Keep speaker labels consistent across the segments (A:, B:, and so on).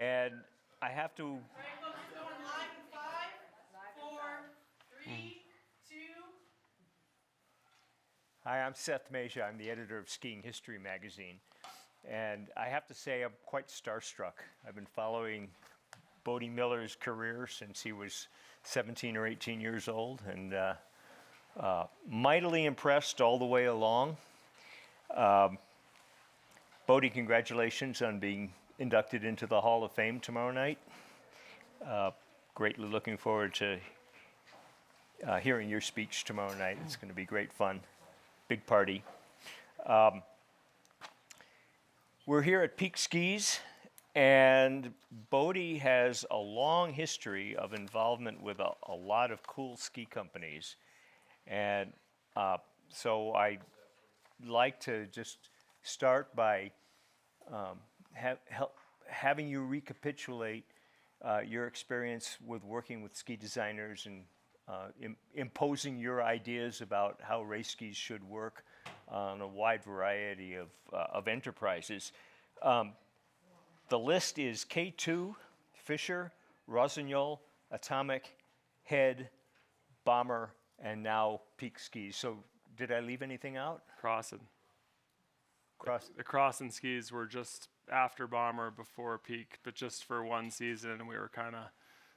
A: And I have to.
B: All right, folks, we're going live in 5, 4, 3, 2.
A: Hi, I'm Seth Masia. I'm the editor of Skiing History magazine. And I have to say, I'm quite starstruck. I've been following Bode Miller's career since he was 17 or 18 years old, and mightily impressed all the way along. Bode, congratulations on being inducted into the Hall of Fame tomorrow night. Greatly looking forward to hearing your speech tomorrow night. It's going to be great fun. Big party. We're here at Peak Skis, and Bode has a long history of involvement with a lot of cool ski companies. And so I'd like to just start by having you recapitulate your experience with working with ski designers and imposing your ideas about how race skis should work on a wide variety of enterprises. The list is K2, Fisher, Rossignol, Atomic, Head, Bomber, and now Peak Skis. So did I leave anything out?
C: Crossin. The Crossin skis were just after Bomber, before Peak, but just for one season, and we were kind of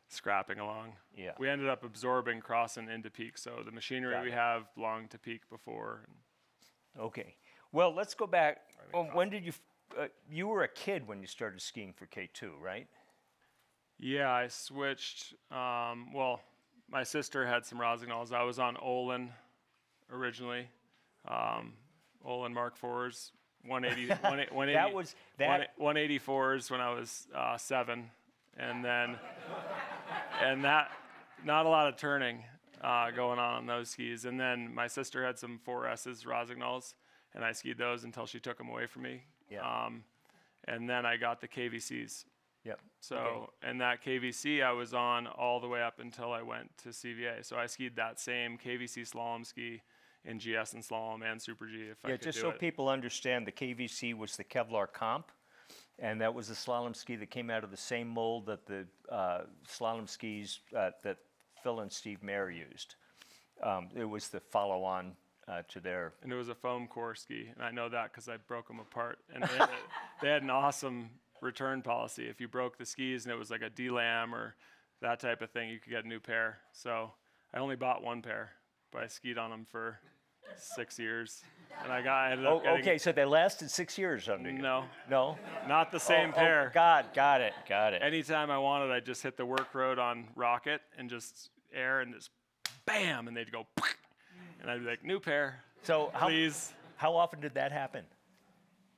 C: scrapping along.
A: Yeah.
C: We ended up absorbing Crossin into Peak, so the machinery we have belonged to Peak before.
A: Okay. Well, let's go back. When did you were a kid when you started skiing for K2, right?
C: Yeah, I switched. Well, my sister had some Rossignols. I was on Olin originally. Olin Mark IVs, 184s when I was 7, and then that not a lot of turning going on those skis. And then my sister had some 4S's Rossignols, and I skied those until she took them away from me.
A: Yeah.
C: And then I got the KVCs.
A: Yep.
C: So,
A: okay.
C: And that KVC I was on all the way up until I went to CVA. So I skied that same KVC slalom ski in GS and slalom and Super G if I could
A: just
C: do
A: so
C: it.
A: people understand, the KVC was the Kevlar comp, and that was the slalom ski that came out of the same mold that the slalom skis that Phil and Steve Mayer used. It was the follow-on to their...
C: And it was a foam core ski, and I know that because I broke them apart. And they had an awesome return policy. If you broke the skis and it was like a D-lam or that type of thing, you could get a new pair. So I only bought one pair, but I skied on them for 6 years, and I ended up getting...
A: Okay, so they lasted 6 years under you?
C: No.
A: No?
C: Not the same pair.
A: Got it.
C: Anytime I wanted, I'd just hit the work road on Rocket and just air and just bam, and they'd go, and I'd be like, new pair,
A: so
C: please.
A: How often did that happen?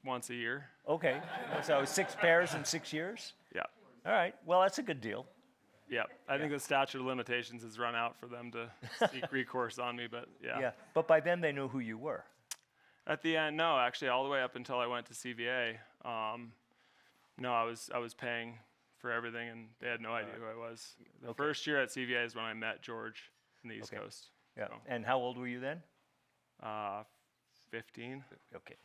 C: Once a year.
A: Okay, so 6 pairs in 6 years?
C: Yeah.
A: All right, well, that's a good deal.
C: Yeah, I think the statute of limitations has run out for them to seek recourse on me, but yeah.
A: Yeah, but by then they knew who you were.
C: At the end, no, actually, all the way up until I went to CVA, no, I was paying for everything, and they had no idea who I was. The first year at CVA is when I met George in the East Coast.
A: Yeah,
C: So,
A: and how old were you then?
C: 15.
A: Okay.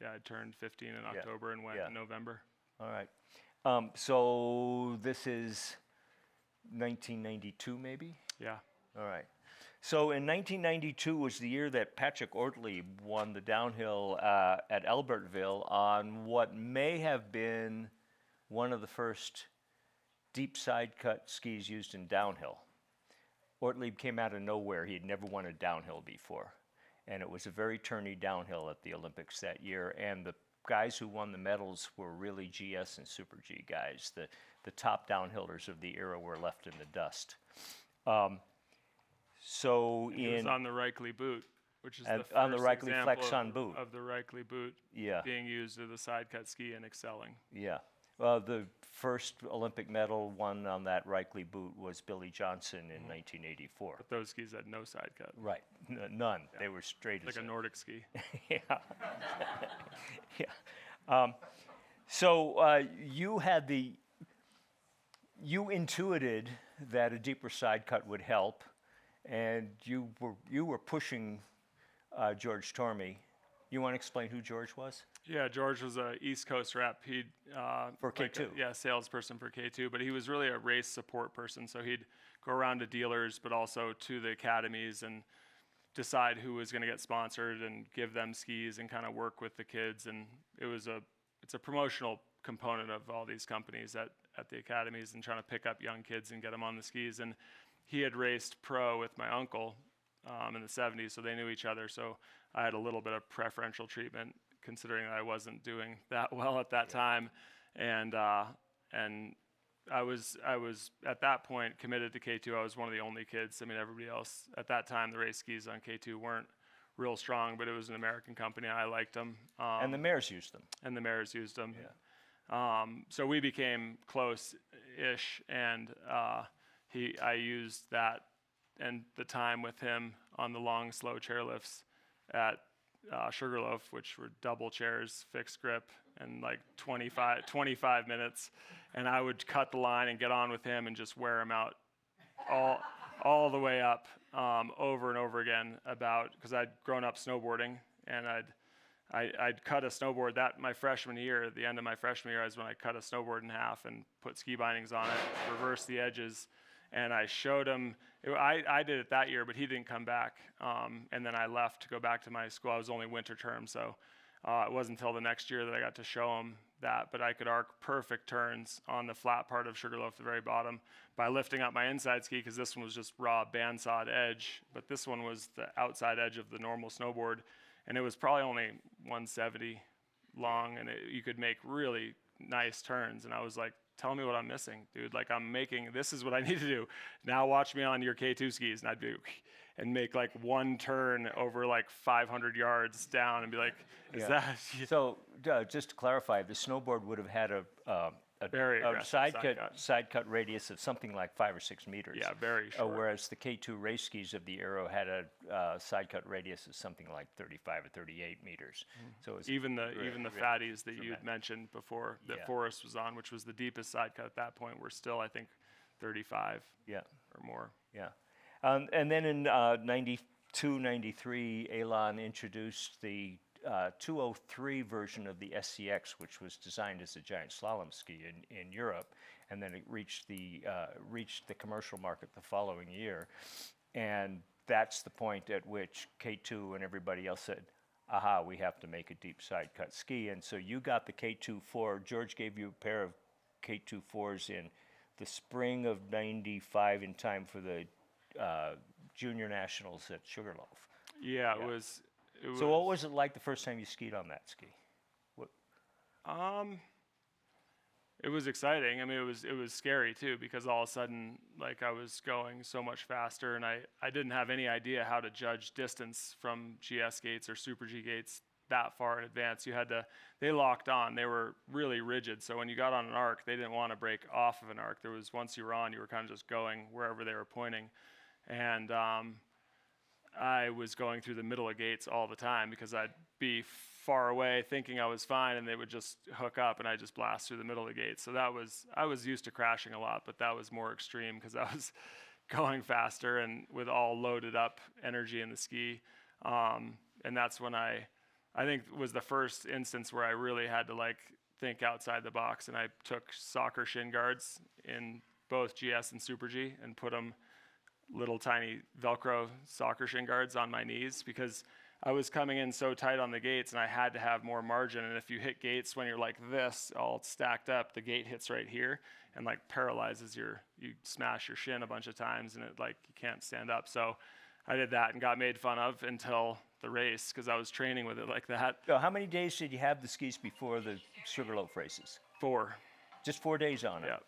C: Yeah, I turned 15 in October and went in November.
A: All right. So this is 1992 maybe?
C: Yeah.
A: All right. So in 1992 was the year that Patrick Ortlieb won the downhill at Albertville on what may have been one of the first deep side cut skis used in downhill. Ortlieb came out of nowhere. He had never won a downhill before. And it was a very turny downhill at the Olympics that year. And the guys who won the medals were really GS and Super G guys. The top downhillers of the era were left in the dust. So
C: it was on the Reichley boot, which is the first
A: on the Reichley
C: example
A: Flex-on boot
C: of the Reichley boot being used as a side cut ski and excelling.
A: Yeah. The first Olympic medal won on that Reichley boot was Billy Johnson in 1984.
C: But those skis had no side cut.
A: Right. None. Yeah. They were straight
C: like
A: as
C: a Nordic ski.
A: Yeah. Yeah. So you intuited that a deeper side cut would help, and you were pushing George Tormey You want to explain who George was?
C: Yeah, George was a East Coast rep. He'd
A: For K2.
C: Salesperson for K2, but he was really a race support person. So he'd go around to dealers, but also to the academies and decide who was going to get sponsored and give them skis and kind of work with the kids. And it's a promotional component of all these companies at the academies and trying to pick up young kids and get them on the skis. And he had raced pro with my uncle in the 70s, so they knew each other. So I had a little bit of preferential treatment, considering that I wasn't doing that well at that time, and I was at that point committed to K2. I was one of the only kids. I mean, everybody else at that time, the race skis on K2 weren't real strong, but it was an American company. I liked them.
A: And the Mares used them.
C: Yeah. So we became close-ish, and I used that and the time with him on the long, slow chairlifts at Sugarloaf, which were double chairs, fixed grip, and like 25 minutes. And I would cut the line and get on with him and just wear him out all the way up over and over again, because I'd grown up snowboarding, and I'd cut a snowboard my freshman year. At the end of my freshman year is when I cut a snowboard in half and put ski bindings on it, reversed the edges, and I showed him. I did it that year, but he didn't come back. And then I left to go back to my school. I was only winter term, so it wasn't until the next year that I got to show him that. But I could arc perfect turns on the flat part of Sugarloaf, the very bottom, by lifting up my inside ski, because this one was just raw bandsawed edge, but this one was the outside edge of the normal snowboard, and it was probably only 170 long, and you could make really nice turns. And I was like, tell me what I'm missing, dude. Like, this is what I need to do. Now watch me on your K2 skis. And I'd do, and make like one turn over like 500 yards down and be like, is that?
A: So just to clarify, the snowboard would have had a
C: very
A: side cut radius of something like 5 or 6 meters.
C: Yeah, very short.
A: Whereas the K2 race skis of the Aero had a side cut radius of something like 35 or 38 meters. So it was
C: even the fatties that you had mentioned before that Forrest was on, which was the deepest side cut at that point, were still, I think, 35 or more.
A: Yeah. And then in 92, 93, Elon introduced the 203 version of the SCX, which was designed as a giant slalom ski in Europe, and then it reached the commercial market the following year. And that's the point at which K2 and everybody else said, aha, we have to make a deep side cut ski. And so you got the K2-4. George gave you a pair of K2-4s in the spring of 95 in time for the junior nationals at Sugarloaf.
C: Yeah, it was.
A: So what was it like the first time you skied on that ski?
C: It was exciting. I mean, it was scary too, because all of a sudden, like, I was going so much faster, and I didn't have any idea how to judge distance from GS gates or Super G gates that far in advance. They locked on. They were really rigid. So when you got on an arc, they didn't want to break off of an arc. Once you were on, you were kind of just going wherever they were pointing. And I was going through the middle of gates all the time, because I'd be far away thinking I was fine, and they would just hook up, and I just blast through the middle of the gates. So I was used to crashing a lot, but that was more extreme because I was going faster and with all loaded up energy in the ski. And that's when I think was the first instance where I really had to like think outside the box, and I took soccer shin guards in both GS and Super G and put them little tiny Velcro soccer shin guards on my knees, because I was coming in so tight on the gates and I had to have more margin. And if you hit gates when you're like this, all stacked up, the gate hits right here and like paralyzes you smash your shin a bunch of times, and it like you can't stand up. So I did that and got made fun of until the race, because I was training with it like that.
A: So how many days did you have the skis before the Sugarloaf races?
C: 4.
A: Just 4 days on it?
C: Yeah.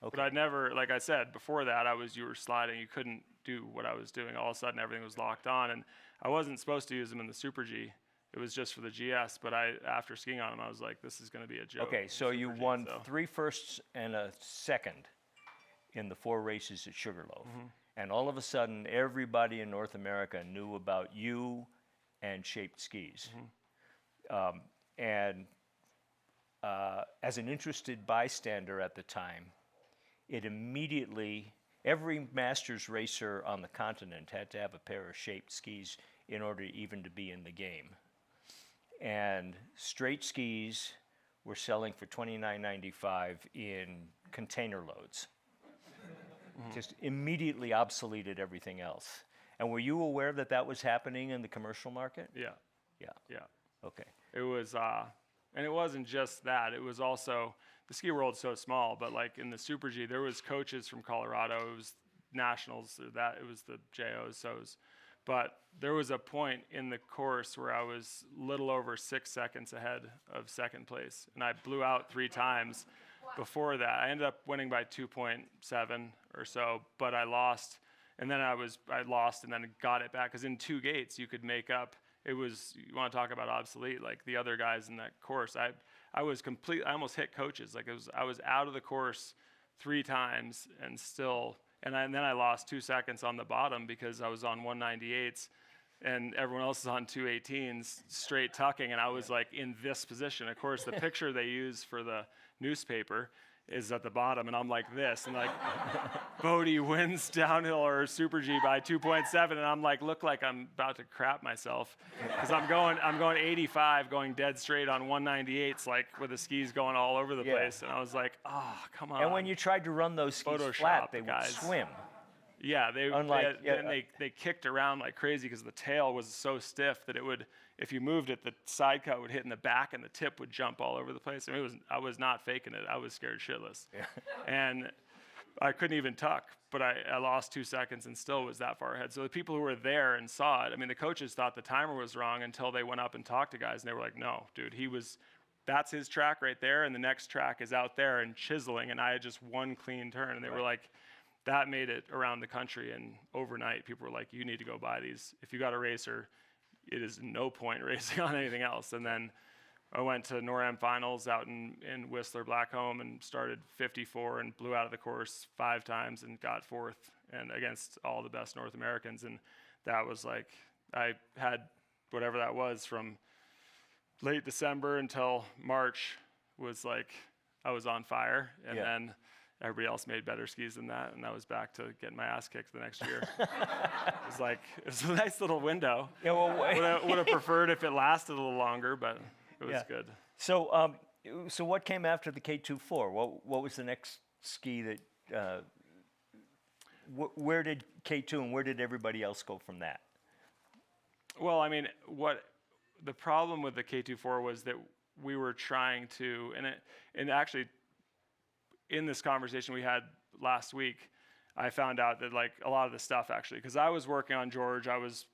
A: Okay.
C: But I'd never, like I said, before that, you were sliding. You couldn't do what I was doing. All of a sudden, everything was locked on. And I wasn't supposed to use them in the Super G. It was just for the GS. But after skiing on them, I was like, this is going to be a joke.
A: Okay, so you won 3 firsts and a second in the 4 races at Sugarloaf. Mm-hmm. And all of a sudden, everybody in North America knew about you and shaped skis. Mm-hmm. As an interested bystander at the time, it immediately, every Masters racer on the continent had to have a pair of shaped skis in order even to be in the game. and straight skis were selling for $29.95 in container loads. Just immediately obsoleted everything else. And were you aware that that was happening in the commercial market?
C: Yeah.
A: Yeah.
C: Yeah.
A: Okay.
C: It was, and it wasn't just that. It was also, the ski world's so small, but like in the Super G, there was coaches from Colorado. It was nationals, it was the JOs, SOs. But there was a point in the course where I was little over 6 seconds ahead of second place, and I blew out 3 times. Before that, I ended up winning by 2.7 or so, but I lost, and then I lost and then got it back, because in 2 gates you could make up. It was, you want to talk about obsolete, like the other guys in that course. I was I almost hit coaches. Like I was out of the course 3 times and still, and then I lost 2 seconds on the bottom because I was on 198s and everyone else is on 218s straight tucking, and I was like in this position. Of course, the picture they use for the newspaper is at the bottom, and I'm like this, and like Bode wins downhill or Super G by 2.7, and I'm like, look like I'm about to crap myself, because I'm going 85, going dead straight on 198s, like with the skis going all over the place, and I was like, oh, come on.
A: And when you tried to run those skis
C: Photoshop,
A: flat, they
C: the
A: would
C: guys.
A: swim.
C: Yeah, they kicked around like crazy because the tail was so stiff that it would, if you moved it, the side cut would hit in the back and the tip would jump all over the place. I mean, I was not faking it. I was scared shitless. Yeah. And I couldn't even tuck, but I lost 2 seconds and still was that far ahead. So the people who were there and saw it, I mean, the coaches thought the timer was wrong until they went up and talked to guys, and they were like, no, dude, that's his track right there, and the next track is out there and chiseling, and I had just one clean turn, and they were like, that made it around the country, and overnight people were like, you need to go buy these. If you got a racer, it is no point racing on anything else. And then I went to NorAm finals out in Whistler Blackcomb and started 54 and blew out of the course 5 times and got 4th, and against all the best North Americans. And that was like, I had whatever that was from late December until March, was like I was on fire. And then everybody else made better skis than that, and I was back to getting my ass kicked the next year. It was a nice little window. Yeah, well, would have preferred if it lasted a little longer, but it was good.
A: So, so what came after the K24? What was the next ski that? Where did K2 and where did everybody else go from that?
C: Well, I mean, the problem with the K24 was that we were trying to, and actually, in this conversation we had last week, I found out that like a lot of the stuff actually, because I was working on George, I was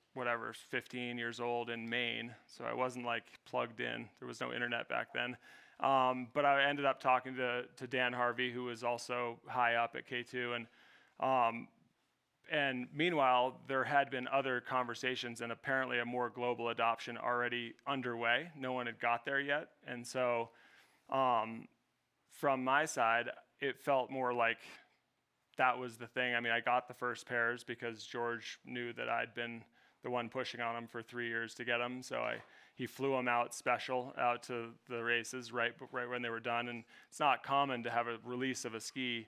C: 15 years old in Maine, so I wasn't like plugged in. There was no internet back then. But I ended up talking to Dan Harvey, who was also high up at K2, and meanwhile there had been other conversations and apparently a more global adoption already underway. No one had got there yet, and so from my side, it felt more like that was the thing. I mean, I got the first pairs because George knew that I'd been the one pushing on him for 3 years to get them. So he flew them out special out to the races right when they were done. And it's not common to have a release of a ski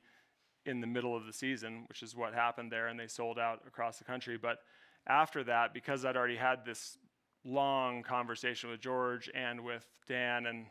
C: in the middle of the season, which is what happened there, and they sold out across the country. But after that, because I'd already had this long conversation with George and with Dan, and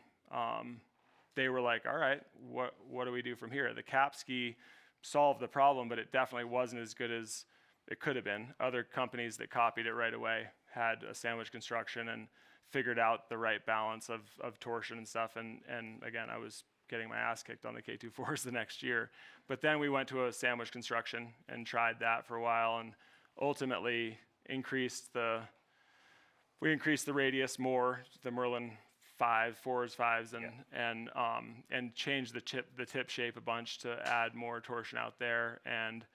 C: they were like, all right, what do we do from here? The cap ski solved the problem, but it definitely wasn't as good as it could have been. Other companies that copied it right away had a sandwich construction and figured out the right balance of torsion and stuff. And again, I was getting my ass kicked on the K24s the next year. But then we went to a sandwich construction and tried that for a while, and ultimately increased the radius more, the Merlin 4s, 5s, and changed the tip shape a bunch to add more torsion out there. And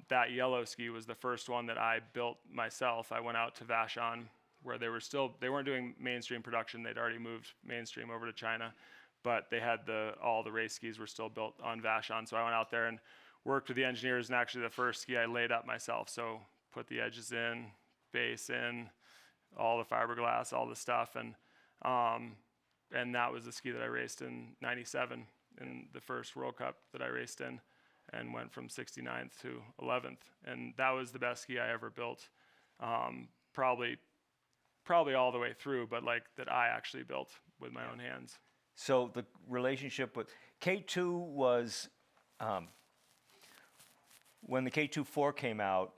C: that yellow ski was the first one that I built myself. I went out to Vashon, where they weren't doing mainstream production. They'd already moved mainstream over to China, but they had all the race skis were still built on Vashon. So I went out there and worked with the engineers, and actually the first ski I laid up myself. So put the edges in, base in, all the fiberglass, all the stuff, and that was the ski that I raced in '97 in the first World Cup that I raced in, and went from 69th to 11th. And that was the best ski I ever built. Probably probably all the way through, but like that I actually built with my own hands.
A: So the relationship with K2 was, when the K2-4 came out,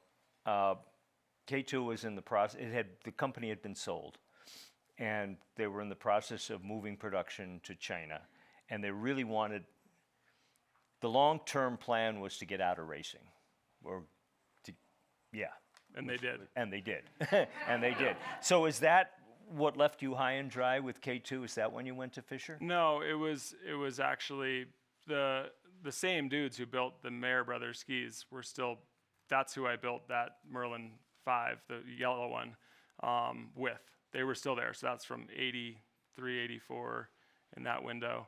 A: K2 was in the process, the company had been sold, and they were in the process of moving production to China, and they really wanted, the long-term plan was to get out of racing, or to, yeah.
C: And they did.
A: And they did, and they did. So is that what left you high and dry with K2? Is that when you went to Fisher?
C: No, it was actually the same dudes who built the Mayer Brothers skis were still, that's who I built that Merlin 5, the yellow one, with. They were still there. So that's from 83, 84 in that window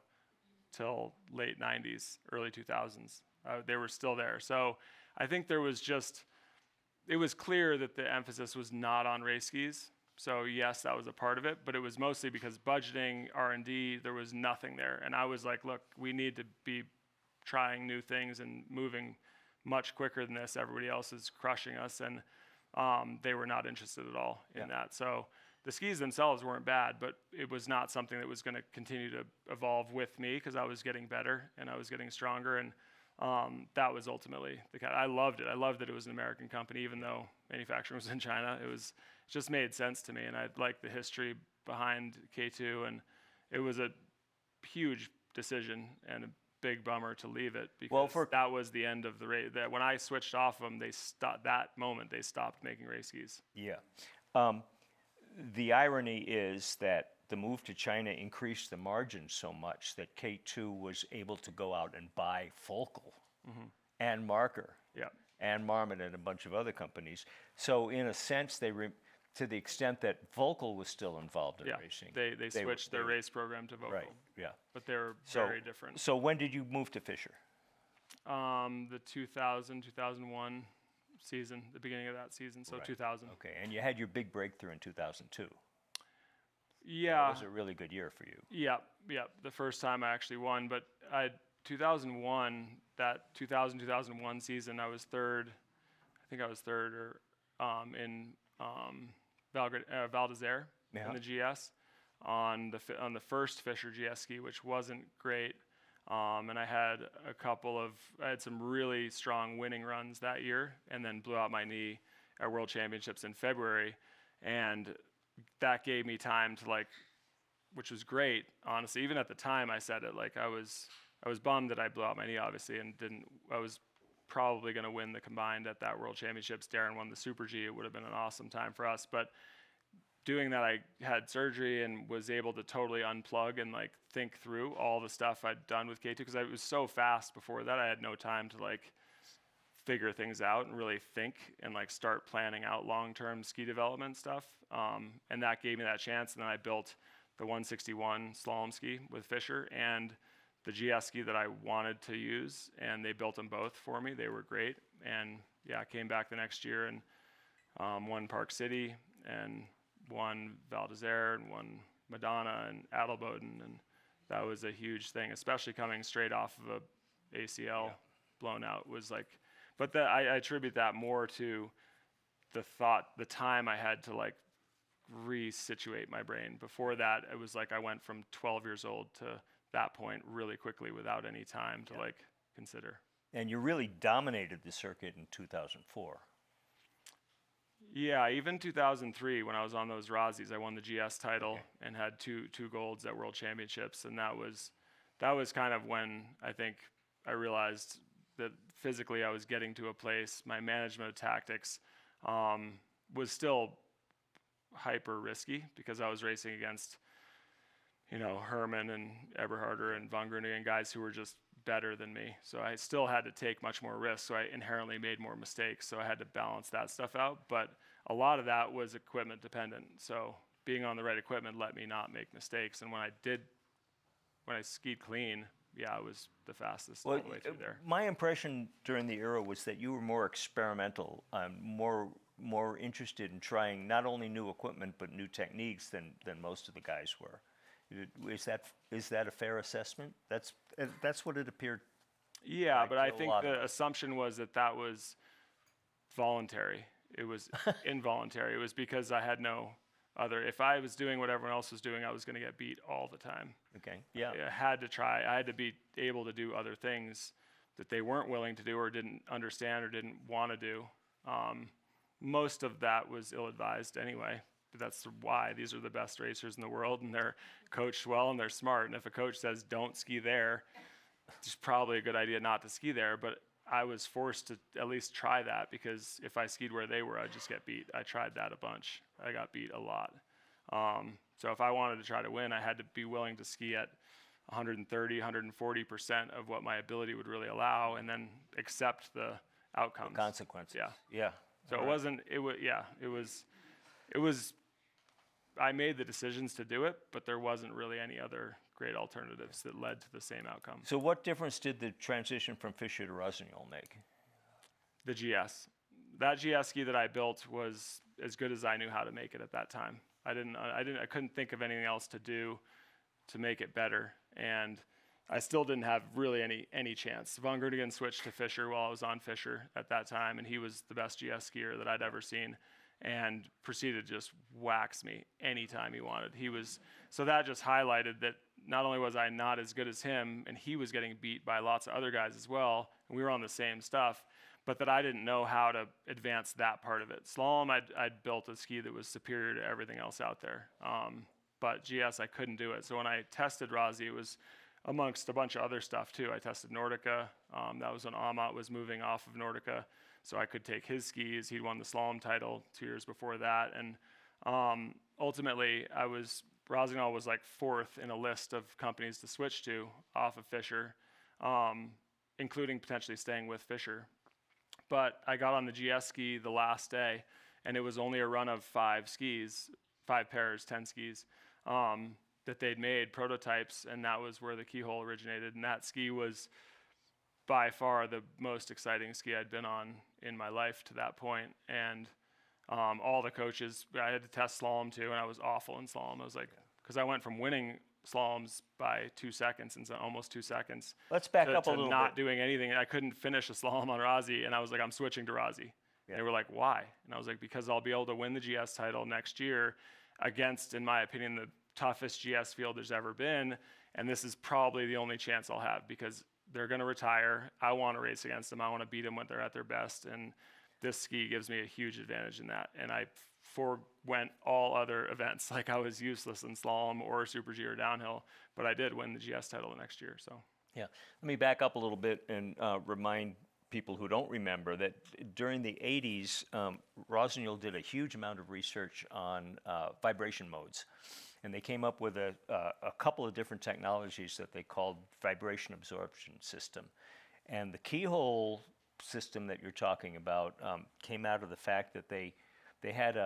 C: till late 90s, early 2000s. They were still there. So I think there was just, it was clear that the emphasis was not on race skis. So yes, that was a part of it, but it was mostly because budgeting, R&D, there was nothing there. And I was like, look, we need to be trying new things and moving much quicker than this. Everybody else is crushing us. And they were not interested at all in that. So the skis themselves weren't bad, but it was not something that was going to continue to evolve with me because I was getting better and I was getting stronger. And that was ultimately the kind. I loved it. I loved that it was an American company, even though manufacturing was in China. It just made sense to me, and I liked the history behind K2, and it was a huge decision and a big bummer to leave it because that was the end of the race. That when I switched off them, they stopped. That moment, they stopped making race skis.
A: Yeah. The irony is that the move to China increased the margin so much that K2 was able to go out and buy Volkel and Marker and Marmot and a bunch of other companies. So in a sense, to the extent that Volkel was still involved in racing.
C: They switched their race program to Volkel.
A: Right, yeah.
C: But they were very different.
A: So when did you move to Fisher?
C: The 2000, 2001 season, the beginning of that season, so 2000.
A: Okay, and you had your big breakthrough in 2002.
C: Yeah.
A: That was a really good year for you.
C: Yeah. The first time I actually won, but 2001, that 2001 season, I was third. I think I was third in Val d'Isère in the GS on the first Fisher GS ski, which wasn't great. And I had some really strong winning runs that year, and then blew out my knee at World Championships in February, and that gave me time to which was great, honestly. Even at the time, I said it I was bummed that I blew out my knee, obviously, and I was probably going to win the combined at that World Championships. Darren won the Super G. It would have been an awesome time for us, but doing that, I had surgery and was able to totally unplug and think through all the stuff I'd done with K2 because I was so fast before that. I had no time to figure things out and really think and start planning out long-term ski development stuff. And that gave me that chance. And then I built the 161 slalom ski with Fisher and the GS ski that I wanted to use, and they built them both for me. They were great. And I came back the next year and won Park City and won Val d'Isère and won Madonna and Adelboden, and that was a huge thing, especially coming straight off of a ACL blown out. But I attribute that more to the time I had to resituate my brain. Before that, it was I went from 12 years old to that point really quickly without any time to consider.
A: And you really dominated the circuit in 2004.
C: Yeah, even 2003 when I was on those Rossis, I won the GS title and had two golds at World Championships, and that was kind of when I think I realized that physically I was getting to a place. My management of tactics was still hyper risky because I was racing against Herman and Eberharder and Von Gruningen, guys who were just better than me. So I still had to take much more risks. So I inherently made more mistakes. So I had to balance that stuff out. But a lot of that was equipment dependent. So being on the right equipment let me not make mistakes. And when I skied clean, I was the fastest all the way through there.
A: My impression during the era was that you were more experimental, more interested in trying not only new equipment but new techniques than most of the guys were. Is that a fair assessment? That's what it appeared.
C: Yeah, but I think the assumption was that was voluntary. It was involuntary. It was because I had no If I was doing what everyone else was doing, I was going to get beat all the time.
A: Okay. Yeah.
C: I had to try. I had to be able to do other things that they weren't willing to do or didn't understand or didn't want to do. Most of that was ill-advised anyway. But that's why these are the best racers in the world, and they're coached well and they're smart. And if a coach says don't ski there, it's probably a good idea not to ski there. But I was forced to at least try that, because if I skied where they were, I'd just get beat. I tried that a bunch. I got beat a lot. So if I wanted to try to win, I had to be willing to ski at 130, 140% of what my ability would really allow, and then accept the outcomes.
A: Consequences.
C: Yeah.
A: Yeah.
C: So it wasn't, it was, I made the decisions to do it, but there wasn't really any other great alternatives that led to the same outcome.
A: So what difference did the transition from Fisher to Rossignol make?
C: The GS. That GS ski that I built was as good as I knew how to make it at that time. I couldn't think of anything else to do to make it better, and I still didn't have really any chance. Von Groningen switched to Fisher while I was on Fisher at that time, and he was the best GS skier that I'd ever seen, and proceeded to just wax me anytime he wanted. So that just highlighted that not only was I not as good as him, and he was getting beat by lots of other guys as well, and we were on the same stuff, but that I didn't know how to advance that part of it. Slalom, I'd built a ski that was superior to everything else out there. But GS, I couldn't do it. So when I tested Rossi, it was amongst a bunch of other stuff too. I tested Nordica. That was when Amat was moving off of Nordica, so I could take his skis. He'd won the slalom title 2 years before that. And ultimately, Rossignol was like 4th in a list of companies to switch to off of Fisher, including potentially staying with Fisher. But I got on the GS ski the last day, and it was only a run of 5 pairs, 10 skis, that they'd made, prototypes, and that was where the keyhole originated. And that ski was by far the most exciting ski I'd been on in my life to that point. And all the coaches, I had to test slalom too, and I was awful in slalom. I was like, because I went from winning slaloms by 2 seconds, and almost 2 seconds.
A: Let's back up a little
C: not
A: bit.
C: doing anything. I couldn't finish a slalom on Rossi, and I was like, I'm switching to Rossi. Yeah. They were like, why? And I was like, because I'll be able to win the GS title next year against, in my opinion, the toughest GS field there's ever been, and this is probably the only chance I'll have, because they're going to retire. I want to race against them. I want to beat them when they're at their best, and this ski gives me a huge advantage in that. And I forewent all other events. Like, I was useless in slalom or Super G or downhill, but I did win the GS title the next year. So
A: yeah, let me back up a little bit and remind people who don't remember that during the 80s, Rossignol did a huge amount of research on vibration modes. And they came up with a couple of different technologies that they called vibration absorption system. And the keyhole system that you're talking about came out of the fact that they had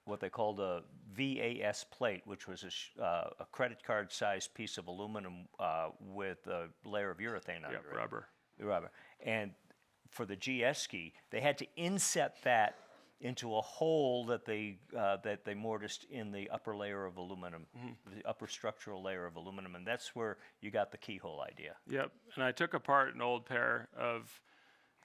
A: what they called a VAS plate, which was a credit card sized piece of aluminum with a layer of urethane under it. Rubber. And for the GS ski, they had to inset that into a hole that they mortised in the upper layer of aluminum, the upper structural layer of aluminum, and that's where you got the keyhole idea.
C: Yep, and I took apart an old pair of,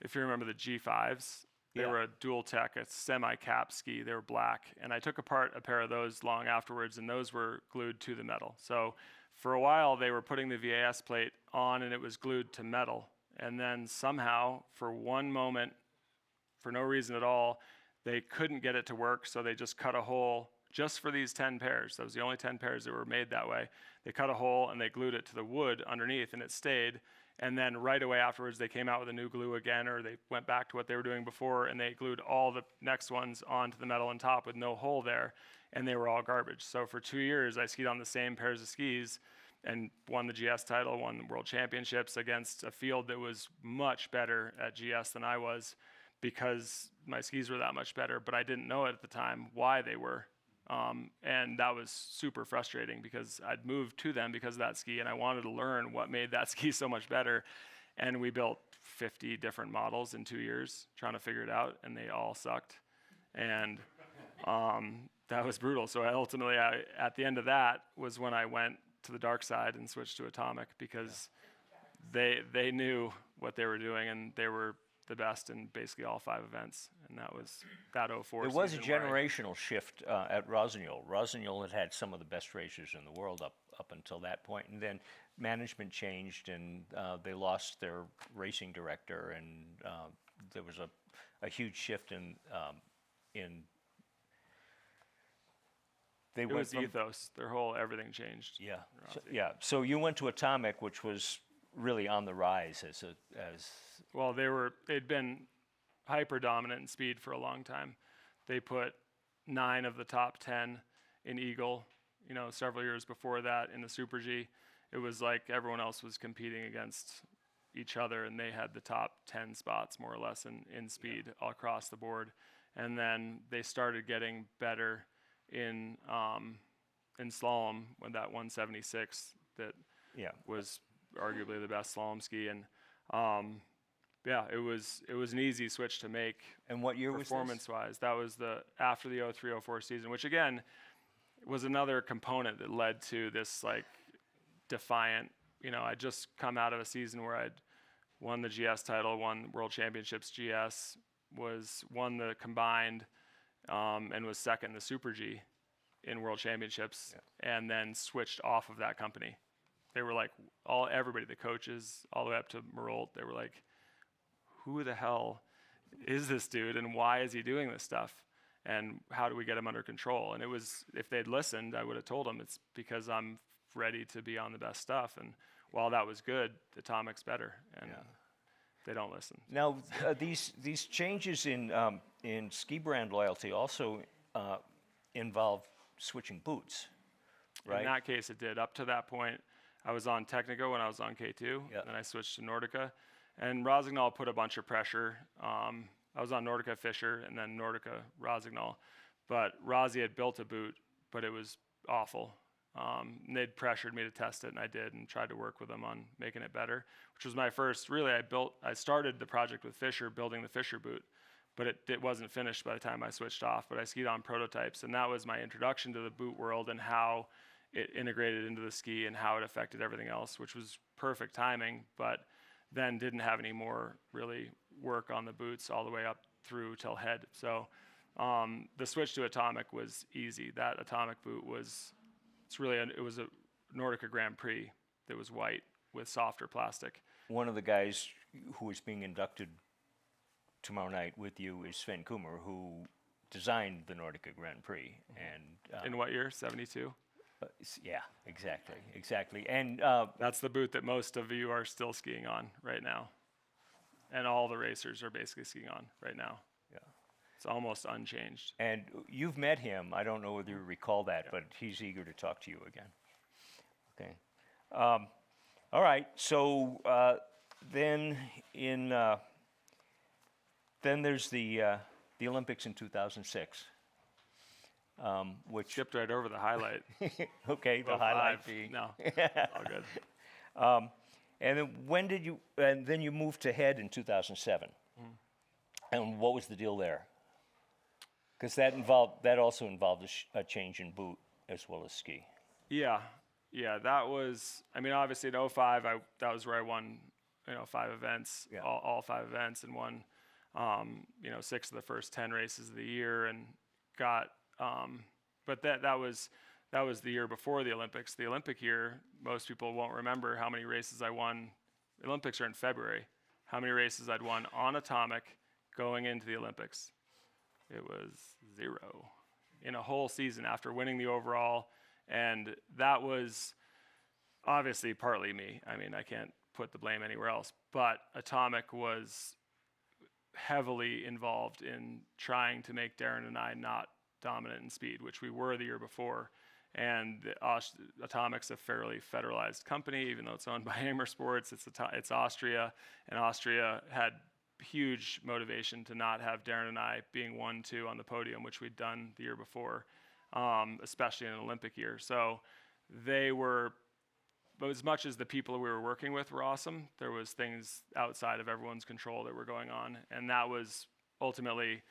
C: if you remember the G5s, they were a dual tech, a semi-cap ski. They were black, and I took apart a pair of those long afterwards, and those were glued to the metal. So for a while, they were putting the VAS plate on, and it was glued to metal. And then somehow, for one moment, for no reason at all, they couldn't get it to work, so they just cut a hole just for these 10 pairs. That was the only 10 pairs that were made that way. They cut a hole, and they glued it to the wood underneath, and it stayed. And then right away afterwards, they came out with a new glue again, or they went back to what they were doing before, and they glued all the next ones onto the metal on top with no hole there, and they were all garbage. So for 2 years, I skied on the same pairs of skis and won the GS title, won the World Championships against a field that was much better at GS than I was, because my skis were that much better, but I didn't know at the time why they were. And that was super frustrating, because I'd moved to them because of that ski, and I wanted to learn what made that ski so much better. And we built 50 different models in 2 years trying to figure it out, and they all sucked. And that was brutal. So ultimately, at the end of that was when I went to the dark side and switched to Atomic, because they knew what they were doing, and they were the best in basically all 5 events, and that was that '04
A: There was a
C: season where
A: generational shift at Rossignol. Rossignol had some of the best racers in the world up until that point, and then management changed, and they lost their racing director, and there was a huge shift in they
C: it
A: went
C: was
A: from
C: ethos. Their whole everything changed.
A: yeah
C: Rossi.
A: So you went to Atomic, which was really on the rise as
C: Well, they'd been hyper dominant in speed for a long time. They put 9 of the top 10 in Eagle, several years before that in the Super G. It was like everyone else was competing against each other, and they had the top 10 spots more or less in speed all across the board. And then they started getting better in slalom when that 176 that was arguably the best slalom ski, and it was an easy switch to make.
A: And what year was this?
C: Performance-wise, that was after the '03-04 season, which again was another component that led to this like defiant. I'd just come out of a season where I'd won the GS title, won World Championships GS, won the combined, and was second in the Super G in World Championships, and then switched off of that company. They were like everybody, the coaches, all the way up to Marolt, they were like, who the hell is this dude, and why is he doing this stuff, and how do we get him under control? And it was, if they'd listened, I would have told them it's because I'm ready to be on the best stuff. And while that was good, Atomic's better, and they don't listen.
A: Now, these changes in ski brand loyalty also involve switching boots, right?
C: In that case, it did. Up to that point, I was on Technico when I was on K2, then I switched to Nordica. And Rossignol put a bunch of pressure. I was on Nordica Fischer and then Nordica Rossignol. But Rossi had built a boot, but it was awful. And they'd pressured me to test it, and I did, and tried to work with them on making it better, which was my first, really, I started the project with Fischer, building the Fischer boot, but it wasn't finished by the time I switched off, but I skied on prototypes, and that was my introduction to the boot world and how it integrated into the ski and how it affected everything else, which was perfect timing, but then didn't have any more really work on the boots all the way up through till head. So the switch to Atomic was easy. That Atomic boot was, it was a Nordica Grand Prix that was white with softer plastic.
A: One of the guys who is being inducted tomorrow night with you is Sven Kummer, who designed the Nordica Grand Prix. And
C: in what year? 72?
A: Yeah, exactly. And
C: that's the boot that most of you are still skiing on right now. And all the racers are basically skiing on right now.
A: Yeah.
C: It's almost unchanged.
A: And you've met him. I don't know whether you recall that, but he's eager to talk to you again. Okay. All right. So then there's the Olympics in 2006. Which
C: skipped right over the highlight.
A: Okay, the highlight being
C: no, all good.
A: And then when did you? And then you moved to head in 2007. And what was the deal there? Because that also involved a change in boot as well as ski.
C: Yeah, that was. I mean, obviously in 05, that was where I won, 5 events, all 5 events, and won, 6 of the first 10 races of the year, and got. But that was the year before the Olympics. The Olympic year, most people won't remember how many races I won. The Olympics are in February. How many races I'd won on Atomic going into the Olympics? It was 0 in a whole season after winning the overall, and that was obviously partly me. I mean, I can't put the blame anywhere else, but Atomic was heavily involved in trying to make Darren and I not dominant in speed, which we were the year before. And Atomic's a fairly federalized company, even though it's owned by Amer Sports. It's Austria, and Austria had huge motivation to not have Darren and I being 1-2 on the podium, which we'd done the year before, especially in an Olympic year. So they were, but as much as the people we were working with were awesome, there was things outside of everyone's control that were going on, and that was ultimately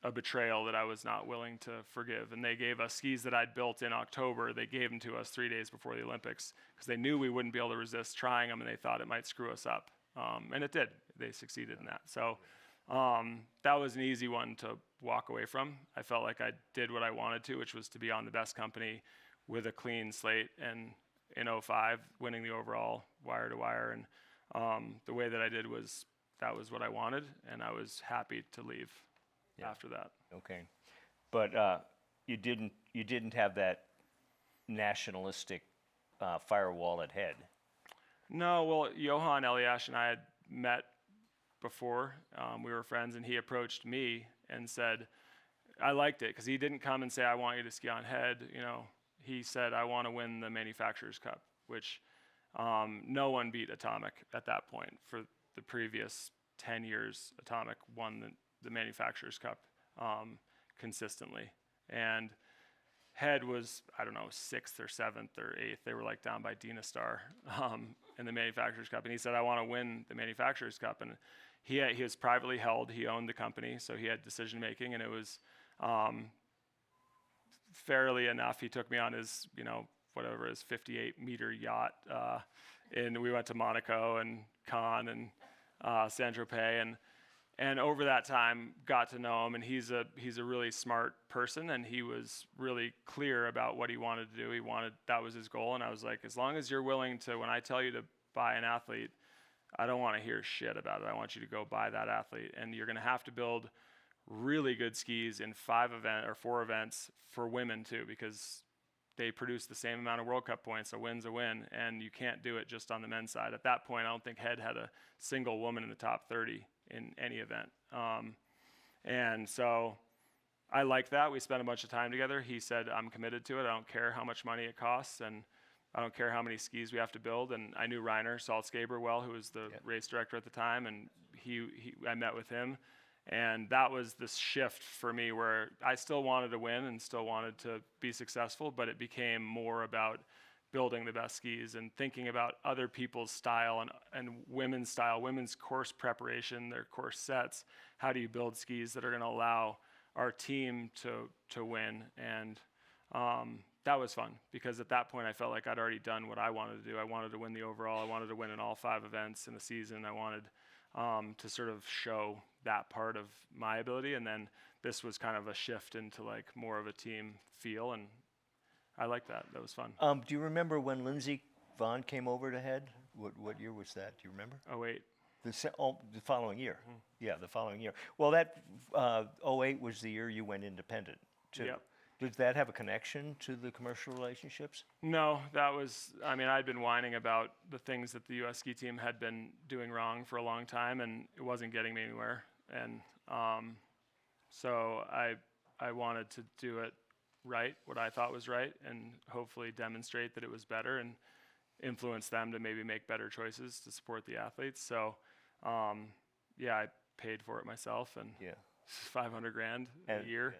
C: a betrayal that I was not willing to forgive. And they gave us skis that I'd built in October. They gave them to us 3 days before the Olympics because they knew we wouldn't be able to resist trying them, and they thought it might screw us up. And it did. They succeeded in that. So that was an easy one to walk away from. I felt like I did what I wanted to, which was to be on the best company with a clean slate, and in '05, winning the overall wire to wire. And the way that I did was, that was what I wanted, and I was happy to leave after that.
A: Okay. But you didn't have that nationalistic firewall at head.
C: No, well, Johan Eliash and I had met before. We were friends, and he approached me and said, I liked it, because he didn't come and say, I want you to ski on head. You know, he said, I want to win the Manufacturers Cup, which no one beat Atomic at that point. For the previous 10 years, Atomic won the Manufacturers Cup consistently. And head was, I don't know, 6th or 7th or 8th. They were like down by Dynastar in the Manufacturers Cup. And he said, I want to win the Manufacturers Cup. And he was privately held. He owned the company, so he had decision making. And it was fairly enough. He took me on his, you know, whatever his 58-meter yacht. And we went to Monaco and Cannes and Saint-Tropez. And over that time, got to know him, and he's a really smart person, and he was really clear about what he wanted to do. That was his goal, and I was like, as long as you're willing to, when I tell you to buy an athlete, I don't want to hear shit about it. I want you to go buy that athlete, and you're going to have to build really good skis in 4 events for women too, because they produce the same amount of World Cup points. A win's a win, and you can't do it just on the men's side. At that point, I don't think Head had a single woman in the top 30 in any event. And so I liked that. We spent a bunch of time together. He said, I'm committed to it. I don't care how much money it costs, and I don't care how many skis we have to build. And I knew Reiner Salzgeber well, who was the race director at the time, and I met with him. And that was this shift for me, where I still wanted to win and still wanted to be successful, but it became more about building the best skis and thinking about other people's style and women's style, women's course preparation, their course sets. How do you build skis that are going to allow our team to win? And that was fun, because at that point I felt like I'd already done what I wanted to do. I wanted to win the overall. I wanted to win in all 5 events in the season. I wanted to sort of show that part of my ability. And then this was kind of a shift into like more of a team feel, and I like that. That was fun.
A: Do you remember when Lindsey Vonn came over to Head? What year was that? Do you remember?
C: Oh, wait.
A: The following year. Yeah, the following year. Well, that 08 was the year you went independent too.
C: Yep.
A: Did that have a connection to the commercial relationships?
C: No, that was, I mean, I'd been whining about the things that the U.S. ski team had been doing wrong for a long time, and it wasn't getting me anywhere. And so I wanted to do it right, what I thought was right, and hopefully demonstrate that it was better and influence them to maybe make better choices to support the athletes. So, yeah, I paid for it myself, and $500,000 a year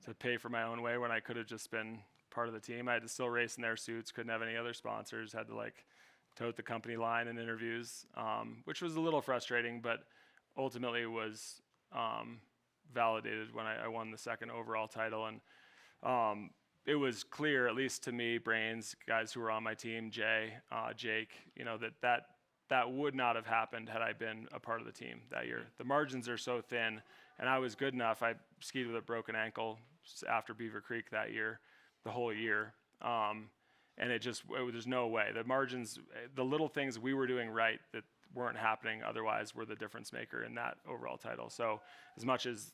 C: to pay for my own way when I could have just been part of the team. I had to still race in their suits, couldn't have any other sponsors, had to like tote the company line in interviews, which was a little frustrating, but ultimately was validated when I won the 2nd overall title. And it was clear, at least to me, Brains, guys who were on my team, Jake, you know, that would not have happened had I been a part of the team that year. The margins are so thin, and I was good enough. I skied with a broken ankle after Beaver Creek that year, the whole year. And there's no way. The margins, the little things we were doing right that weren't happening otherwise were the difference maker in that overall title. So as much as,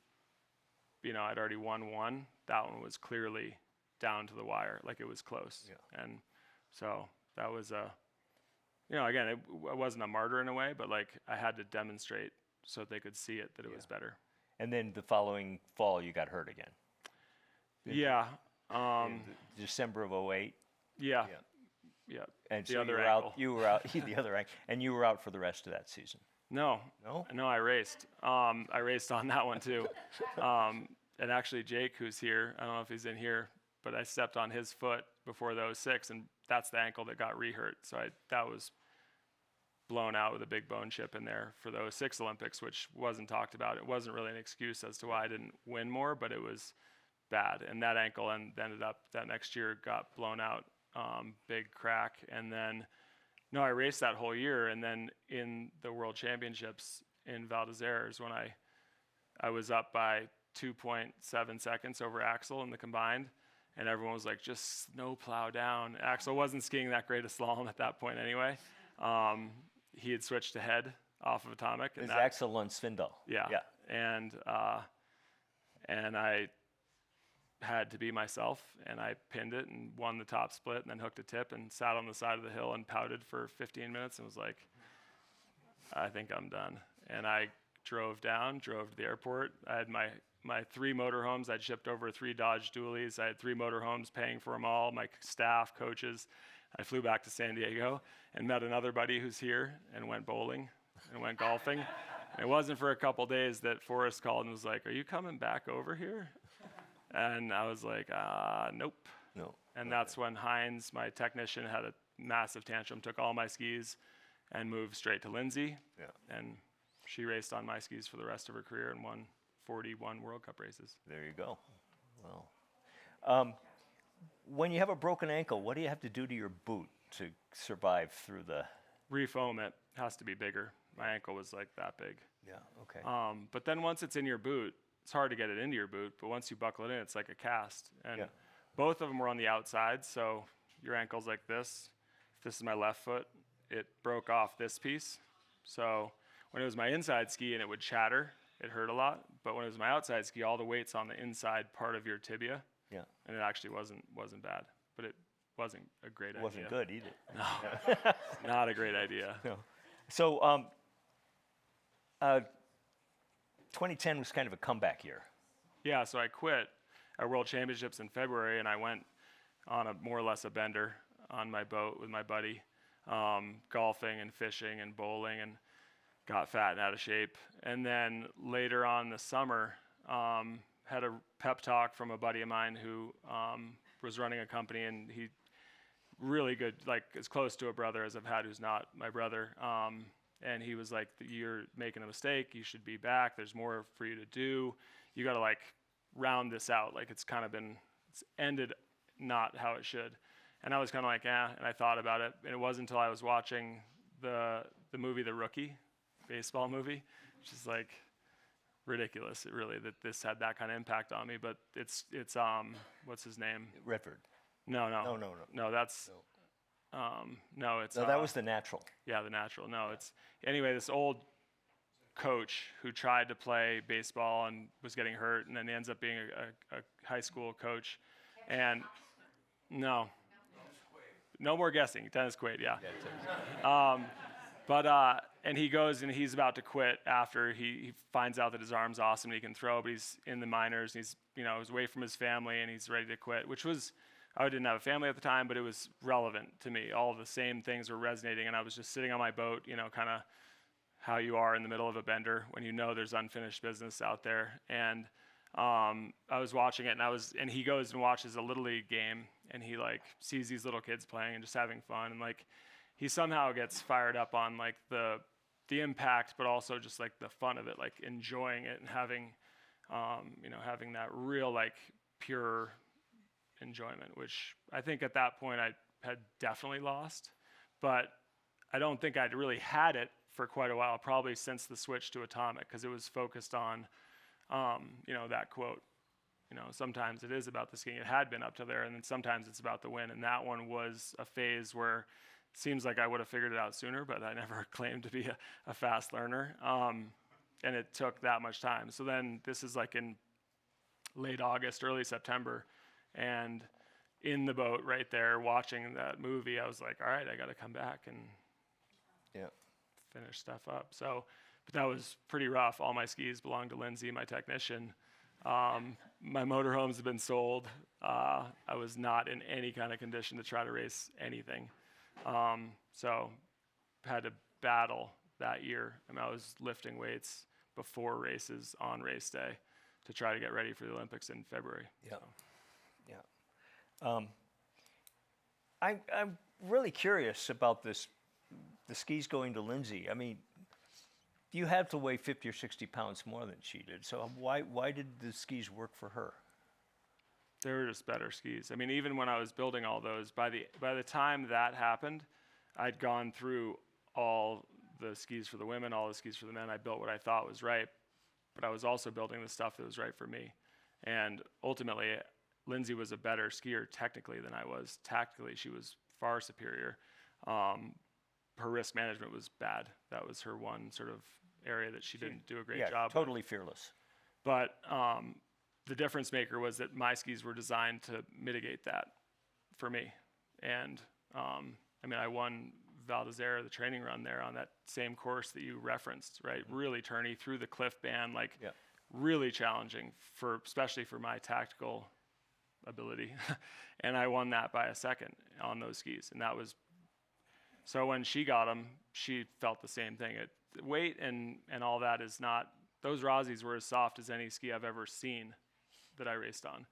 C: you know, I'd already won one, that one was clearly down to the wire, like it was close. Yeah. And so that was you know, again, it wasn't a martyr in a way, but like I had to demonstrate so that they could see it, that it was better.
A: And then the following fall, you got hurt again.
C: Yeah.
A: In December of 08.
C: Yeah. Yeah.
A: And
C: the
A: so
C: other
A: you were out, the other ankle, and you were out for the rest of that season.
C: No, I raced. I raced on that one too. And actually Jake, who's here, I don't know if he's in here, but I stepped on his foot before the 06, and that's the ankle that got re-hurt. So that was blown out with a big bone chip in there for the 06 Olympics, which wasn't talked about. It wasn't really an excuse as to why I didn't win more, but it was bad. And that ankle ended up that next year got blown out, big crack. And then, no, I raced that whole year. And then in the World Championships in Val d'Isère is when I I was up by 2.7 seconds over Axel in the combined, and everyone was like, just snow plow down. Axel wasn't skiing that great a slalom at that point anyway. He had switched to head off of Atomic.
A: It was Axel and Svindal.
C: Yeah. And I had to be myself, and I pinned it and won the top split, and then hooked a tip and sat on the side of the hill and pouted for 15 minutes and was like, I think I'm done. And I drove to the airport. I had my 3 motorhomes. I'd shipped over 3 Dodge Dualies. I had 3 motorhomes, paying for them all, my staff, coaches. I flew back to San Diego and met another buddy who's here and went bowling and went golfing. And it wasn't for a couple days that Forrest called and was like, are you coming back over here? And I was like, nope.
A: No.
C: And that's when Hines, my technician, had a massive tantrum, took all my skis and moved straight to Lindsay.
A: Yeah.
C: And she raced on my skis for the rest of her career and won 41 World Cup races.
A: There you go. Well, when you have a broken ankle, what do you have to do to your boot to survive through the...
C: Refoam it. Has to be bigger. My ankle was like that big.
A: Yeah, okay.
C: But then once it's in your boot, it's hard to get it into your boot, but once you buckle it in, it's like a cast. And both of them were on the outside, so your ankle's like this. If this is my left foot, it broke off this piece. So when it was my inside ski and it would chatter, it hurt a lot. But when it was my outside ski, all the weight's on the inside part of your tibia.
A: Yeah.
C: And it actually wasn't bad, but it wasn't a great idea.
A: It wasn't good either.
C: No, not a great idea.
A: No. So 2010 was kind of a comeback year.
C: Yeah, so I quit at World Championships in February, and I went on more or less a bender on my boat with my buddy, golfing and fishing and bowling, and got fat and out of shape. And then later on the summer, had a pep talk from a buddy of mine who was running a company, and he really good, like as close to a brother as I've had who's not my brother. And he was like, you're making a mistake. You should be back. There's more for you to do. You got to like round this out. Like it's ended not how it should. And I was kind of like, and I thought about it. And it wasn't until I was watching the movie, The Rookie, baseball movie, which is like ridiculous, really, that this had that kind of impact on me. But it's what's his name?
A: Redford.
C: No, that's no, it's
A: that was The Natural.
C: Yeah, The Natural. No, it's anyway, this old coach who tried to play baseball and was getting hurt, and then he ends up being a high school coach. And no more guessing. Dennis Quaid, yeah. And he goes and he's about to quit after he finds out that his arm's awesome and he can throw, but he's in the minors and he's away from his family and he's ready to quit, which was, I didn't have a family at the time, but it was relevant to me. All the same things were resonating, and I was just sitting on my boat, kind of how you are in the middle of a bender when you know there's unfinished business out there. And I was watching it, and he goes and watches a Little League game, and he like sees these little kids playing and just having fun, and like he somehow gets fired up on like the impact, but also just like the fun of it, like enjoying it and having that real like pure enjoyment, which I think at that point I had definitely lost, but I don't think I'd really had it for quite a while, probably since the switch to Atomic, because it was focused on, that quote, sometimes it is about the skiing. It had been up to there, and then sometimes it's about the win, and that one was a phase where it seems like I would have figured it out sooner, but I never claimed to be a fast learner, and it took that much time. So then this is like in late August, early September, and in the boat right there watching that movie, I was like, all right, I got to come back and finish stuff up. So, but that was pretty rough. All my skis belonged to Lindsay, my technician. My motorhomes have been sold. I was not in any kind of condition to try to race anything. So had to battle that year. I was lifting weights before races on race day to try to get ready for the Olympics in February.
A: Yeah. So. Yeah. I'm really curious about the skis going to Lindsay. I mean, you had to weigh 50 or 60 pounds more than she did. So why did the skis work for her?
C: They were just better skis. I mean, even when I was building all those, by the time that happened, I'd gone through all the skis for the women, all the skis for the men. I built what I thought was right. but I was also building the stuff that was right for me. And ultimately, Lindsay was a better skier technically than I was. Tactically, she was far superior. Her risk management was bad. That was her one sort of area that she didn't do a great job.
A: Totally fearless.
C: But the difference maker was that my skis were designed to mitigate that for me. And I won Val d'Isere, the training run there on that same course that you referenced, right? Really turny through the cliff band, really challenging especially for my tactical ability. And I won that by a second on those skis. And that was, so when she got them, she felt the same thing. Weight and all that is not, those Rossis were as soft as any ski I've ever seen that I raced on.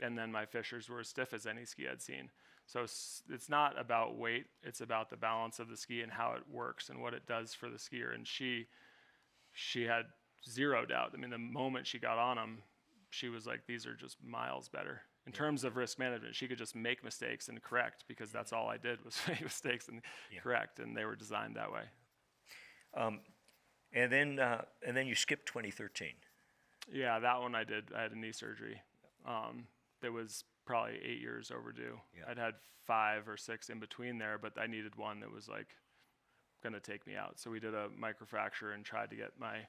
C: And then my Fishers were as stiff as any ski I'd seen. So it's not about weight, it's about the balance of the ski and how it works and what it does for the skier. And she had zero doubt. I mean, the moment she got on them, she was like, these are just miles better. In terms of risk management, she could just make mistakes and correct, because that's all I did was make mistakes and correct, and they were designed that way.
A: And then you skipped 2013.
C: Yeah, that one I did. I had a knee surgery that was probably 8 years overdue.
A: Yeah.
C: I'd had 5 or 6 in between there, but I needed one that was like going to take me out. So we did a microfracture and tried to get my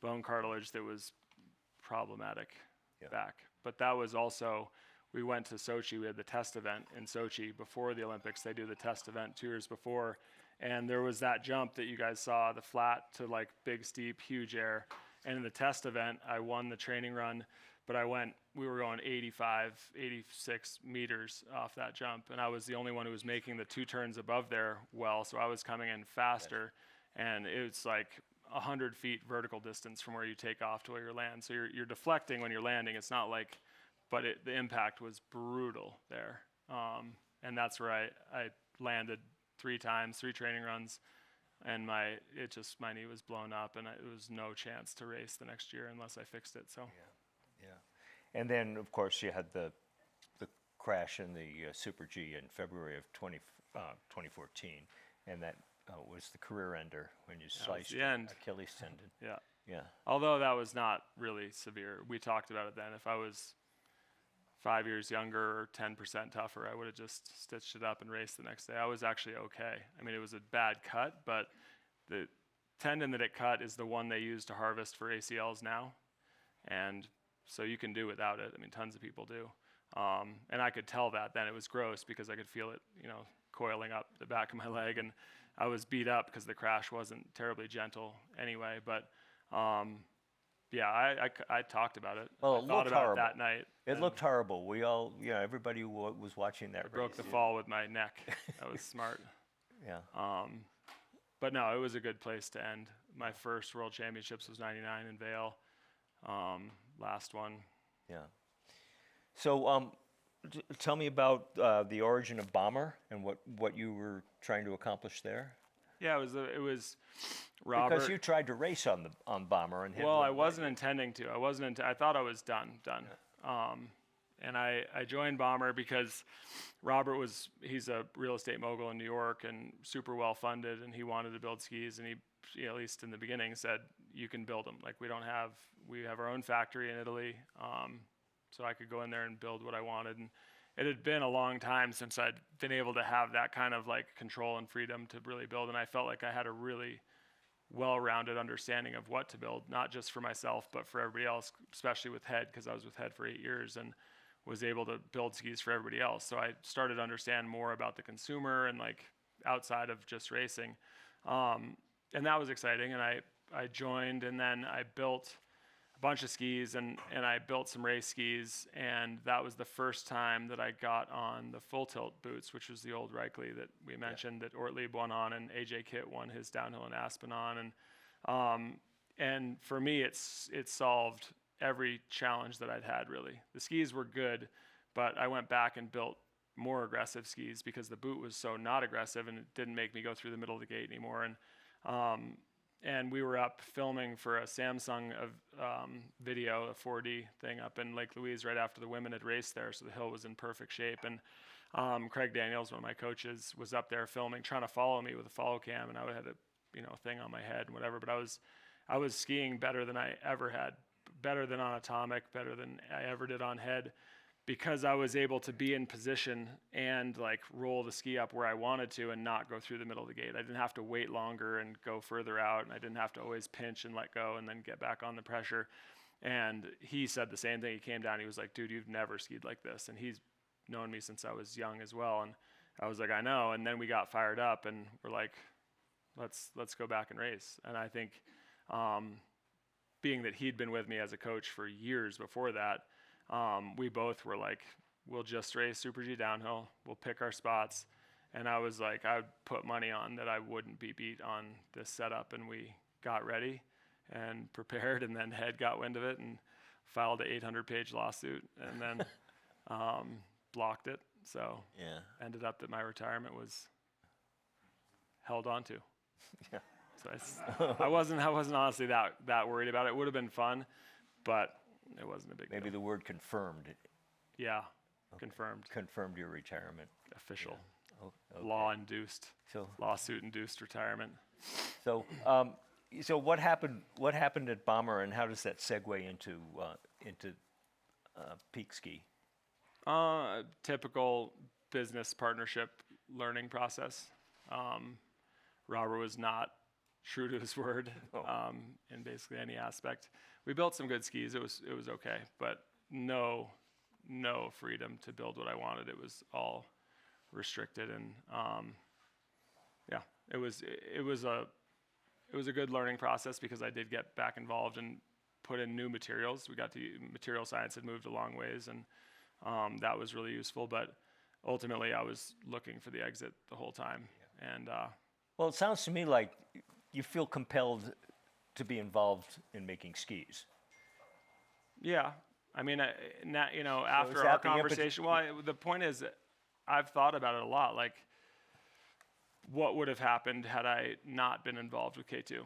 C: bone cartilage that was problematic back. But that was also, we went to Sochi. We had the test event in Sochi before the Olympics. They do the test event 2 years before. And there was that jump that you guys saw, the flat to like big, steep, huge air. And in the test event, I won the training run, but we were going 85, 86 meters off that jump. And I was the only one who was making the 2 turns above there well. So I was coming in faster. And it's like 100 feet vertical distance from where you take off to where you land. So you're deflecting when you're landing. It's not like, but the impact was brutal there. And that's where I landed 3 times, 3 training runs. And my knee was blown up, and it was no chance to race the next year unless I fixed it. So
A: yeah. And then, of course, you had the crash in the Super G in February of 2014, and that was the career ender when you sliced
C: the end.
A: Achilles tendon.
C: Yeah.
A: Yeah.
C: Although that was not really severe. We talked about it then. If I was 5 years younger or 10% tougher, I would have just stitched it up and raced the next day. I was actually okay. I mean, it was a bad cut, but the tendon that it cut is the one they use to harvest for ACLs now. And so you can do without it. I mean, tons of people do. And I could tell that then. It was gross because I could feel it, coiling up the back of my leg. And I was beat up because the crash wasn't terribly gentle anyway. But yeah, I talked about it.
A: Well,
C: I thought about it that night.
A: It looked horrible. We all, everybody who was watching that race.
C: Broke the fall with my neck. That was smart.
A: Yeah.
C: But no, it was a good place to end. My first World Championships was '99 in Vail. Last one.
A: Yeah. So tell me about the origin of Bomber and what you were trying to accomplish there.
C: Yeah, it was Robert.
A: Because you tried to race on Bomber and hit.
C: Well, I wasn't intending to. I thought I was done. Yeah. And I joined Bomber because Robert he's a real estate mogul in New York and super well funded, and he wanted to build skis, and he, at least in the beginning, said, you can build them. Like we have our own factory in Italy, so I could go in there and build what I wanted. And it had been a long time since I'd been able to have that kind of like control and freedom to really build, and I felt like I had a really well-rounded understanding of what to build, not just for myself, but for everybody else, especially with Head, because I was with Head for 8 years and was able to build skis for everybody else. So I started to understand more about the consumer and like outside of just racing. And that was exciting. And I joined, and then I built a bunch of skis and I built some race skis. And that was the first time that I got on the full tilt boots, which was the old Reichley that we mentioned that Ortlieb won on, and AJ Kitt won his downhill in Aspen on. And for me, it solved every challenge that I'd had, really. The skis were good, but I went back and built more aggressive skis because the boot was so not aggressive, and it didn't make me go through the middle of the gate anymore. And we were up filming for a Samsung video, a 4D thing up in Lake Louise right after the women had raced there, so the hill was in perfect shape. And Craig Daniels, one of my coaches, was up there filming, trying to follow me with a follow cam, and I had a thing on my head and whatever. But I was skiing better than I ever had, better than on atomic, better than I ever did on head, because I was able to be in position and like roll the ski up where I wanted to and not go through the middle of the gate. I didn't have to wait longer and go further out, and I didn't have to always pinch and let go and then get back on the pressure. And he said the same thing. He came down, he was like, dude, you've never skied like this. And he's known me since I was young as well. And I was like, I know. And then we got fired up and we're like, let's go back and race. And I think being that he'd been with me as a coach for years before that, we both were like, we'll just race Super G downhill. We'll pick our spots. And I was like, I would put money on that I wouldn't be beat on this setup. And we got ready and prepared, and then Head got wind of it and filed an 800-page lawsuit, and then blocked it. So ended up that my retirement was held on to.
A: Yeah.
C: So I wasn't honestly that worried about it. It would have been fun, but it wasn't a big
A: Maybe
C: deal.
A: the word confirmed it.
C: Yeah,
A: Okay.
C: confirmed.
A: Confirmed your retirement.
C: Official.
A: Yeah. Oh, okay.
C: Law-induced.
A: So,
C: Lawsuit-induced retirement.
A: so what happened? What happened at Bomber, and how does that segue into peak ski?
C: Typical business partnership learning process. Robert was not true to his word in basically any aspect. We built some good skis. It was okay, but no freedom to build what I wanted. It was all restricted, and it was a good learning process because I did get back involved and put in new materials. Material science had moved a long ways, and that was really useful. But ultimately, I was looking for the exit the whole time. Yeah. And
A: well, it sounds to me like you feel compelled to be involved in making skis.
C: Yeah, I mean, after
A: is
C: our
A: that the
C: conversation, the point is, I've thought about it a lot. Like, what would have happened had I not been involved with K2?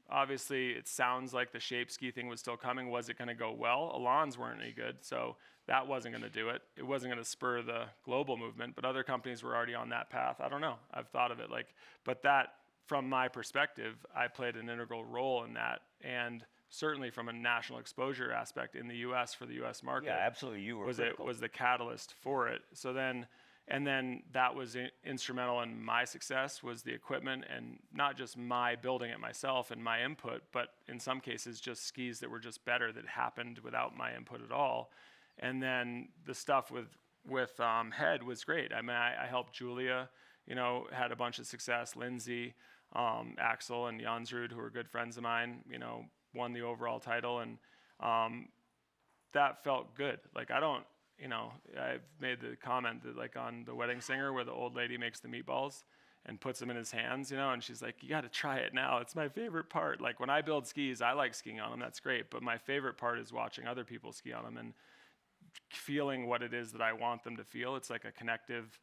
C: Obviously, it sounds like the shape ski thing was still coming. Was it going to go well? Alans weren't any good, so that wasn't going to do it. It wasn't going to spur the global movement, but other companies were already on that path. I don't know. I've thought of it but that, from my perspective, I played an integral role in that, and certainly from a national exposure aspect in the U.S. for the U.S. market.
A: Yeah, absolutely. You were critical.
C: Was the catalyst for it. So then that was instrumental in my success, was the equipment, and not just my building it myself and my input, but in some cases just skis that were just better that happened without my input at all. And then the stuff with Head was great. I mean, I helped Julia, had a bunch of success. Lindsay, Axel, and Jansrud, who were good friends of mine, won the overall title, and that felt good. Like, I've made the comment that, like, on The Wedding Singer, where the old lady makes the meatballs and puts them in his hands, and she's like, you got to try it now. It's my favorite part. Like, when I build skis, I like skiing on them. That's great. But my favorite part is watching other people ski on them and feeling what it is that I want them to feel. It's like a connective,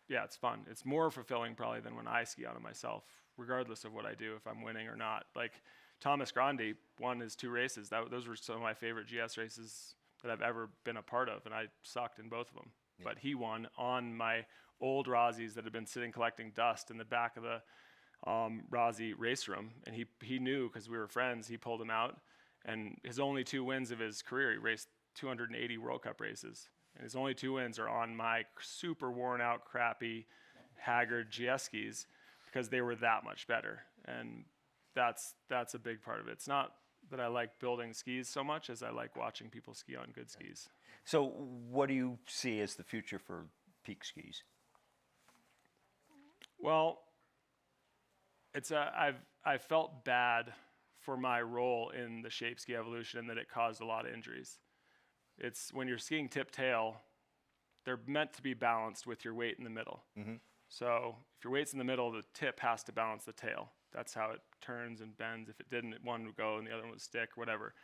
C: it's fun. It's more fulfilling probably than when I ski on them myself, regardless of what I do, if I'm winning or not. Like, Thomas Grandi won his 2 races. Those were some of my favorite GS races that I've ever been a part of, and I sucked in both of them. Yeah. But he won on my old Rossis that had been sitting collecting dust in the back of the Rossi race room, and he knew, because we were friends. He pulled him out, and his only 2 wins of his career, he raced 280 World Cup races, and his only 2 wins are on my super worn out, crappy, haggard GS skis, because they were that much better. And that's a big part of it. It's not that I like building skis so much as I like watching people ski on good skis.
A: So what do you see as the future for peak skis?
C: Well, I've felt bad for my role in the shape ski evolution, and that it caused a lot of injuries. It's when you're skiing tip tail, they're meant to be balanced with your weight in the middle. Mm-hmm. So if your weight's in the middle, the tip has to balance the tail. That's how it turns and bends. If it didn't, one would go and the other one would stick, whatever.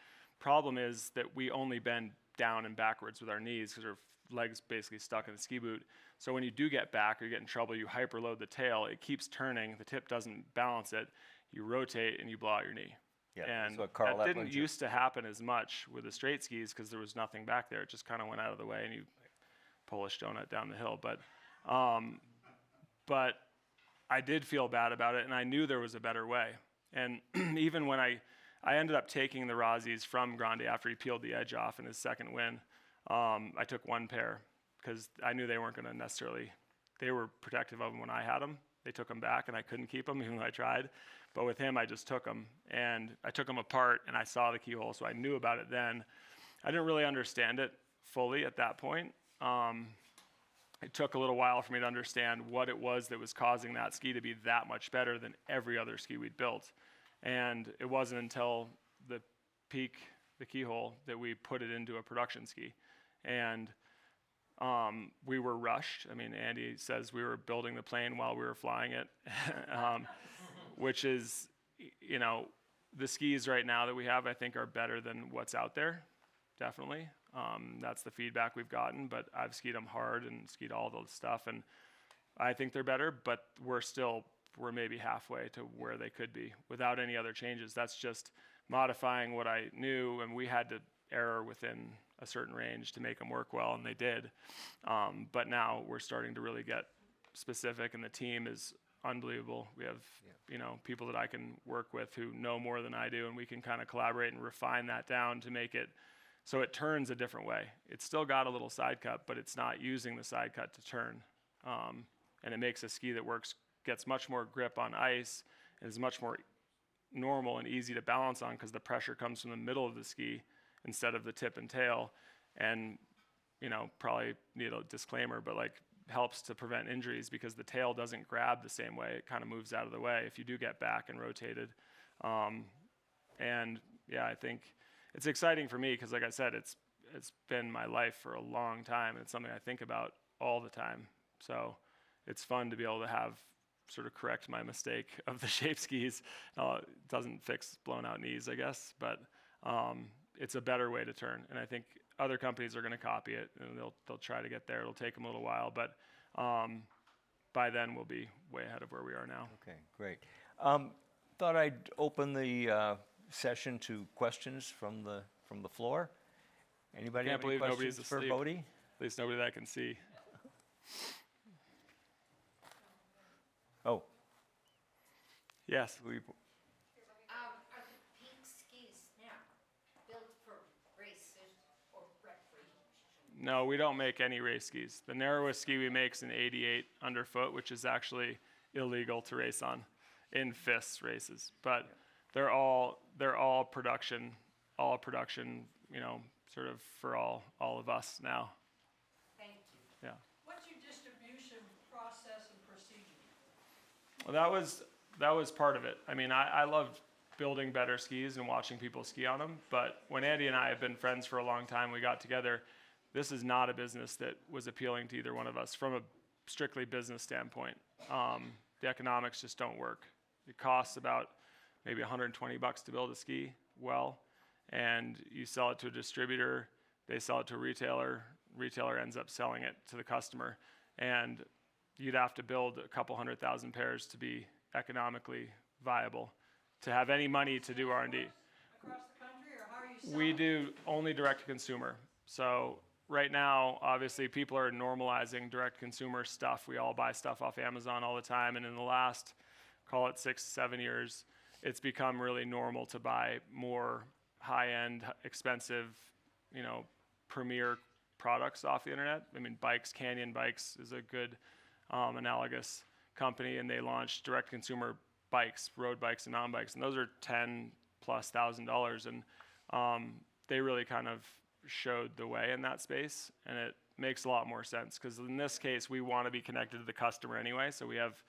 C: Problem is that we only bend down and backwards with our knees because our legs basically stuck in the ski boot. So when you do get back or you get in trouble, you hyperload the tail. It keeps turning. The tip doesn't balance it. You rotate and you blow out your knee. Yeah, and that didn't used to happen as much with the straight skis because there was nothing back there. It just kind of went out of the way and you Polish donut down the hill. But I did feel bad about it, and I knew there was a better way. And even when I ended up taking the Rossis from Grande after he peeled the edge off in his second win, I took one pair because I knew they weren't going to necessarily, they were protective of them when I had them. They took them back and I couldn't keep them even though I tried. But with him, I just took them, and I took them apart and I saw the keyhole, so I knew about it then. I didn't really understand it fully at that point. It took a little while for me to understand what it was that was causing that ski to be that much better than every other ski we'd built. And it wasn't until the keyhole, that we put it into a production ski. And we were rushed. I mean, Andy says we were building the plane while we were flying it, which is, you know, the skis right now that we have, I think, are better than what's out there, definitely. That's the feedback we've gotten, but I've skied them hard and skied all the stuff, and I think they're better, but we're maybe halfway to where they could be without any other changes. That's just modifying what I knew, and we had to error within a certain range to make them work well, and they did. But now we're starting to really get specific, and the team is unbelievable. We have, you know, people that I can work with who know more than I do, and we can kind of collaborate and refine that down to make it so it turns a different way. It's still got a little side cut, but it's not using the side cut to turn. And it makes a ski that gets much more grip on ice, and is much more normal and easy to balance on because the pressure comes from the middle of the ski instead of the tip and tail. And, you know, probably need a disclaimer, but like helps to prevent injuries because the tail doesn't grab the same way. It kind of moves out of the way if you do get back and rotated. And yeah, I think it's exciting for me because, like I said, it's been my life for a long time, and it's something I think about all the time. So it's fun to be able to have sort of correct my mistake of the shape skis. It doesn't fix blown out knees, I guess, but it's a better way to turn. And I think other companies are going to copy it, and they'll try to get there. It'll take them a little while, but by then we'll be way ahead of where we are now.
A: Okay, great. Thought I'd open the session to questions from the floor. Anybody have any questions for Bode?
C: At least nobody that I can see.
A: Oh.
C: Yes.
B: Are the pink skis now built for races or recreation?
C: No, we don't make any race skis. The narrowest ski we make is an 88 underfoot, which is actually illegal to race on in FIS races. But they're all production, you know, sort of for all of us now.
B: Thank you.
C: Yeah.
B: What's your distribution process and procedure?
C: Well, that was part of it. I mean, I loved building better skis and watching people ski on them. But when Andy and I have been friends for a long time, we got together. This is not a business that was appealing to either one of us from a strictly business standpoint. The economics just don't work. It costs about maybe $120 to build a ski well, and you sell it to a distributor, they sell it to a retailer ends up selling it to the customer, and you'd have to build a couple 100,000 pairs to be economically viable, to have any money to do R&D.
B: Across the country, or how are you selling?
C: We do only direct to consumer. So right now, obviously, people are normalizing direct consumer stuff. We all buy stuff off Amazon all the time, and in the last, call it 6-7 years, it's become really normal to buy more high-end, expensive, you know, premier products off the internet. I mean, Canyon Bikes is a good analogous company, and they launched direct-consumer bikes, road bikes and mountain bikes, and those are $10,000+, and they really kind of showed the way in that space, and it makes a lot more sense because in this case, we want to be connected to the customer anyway, so we have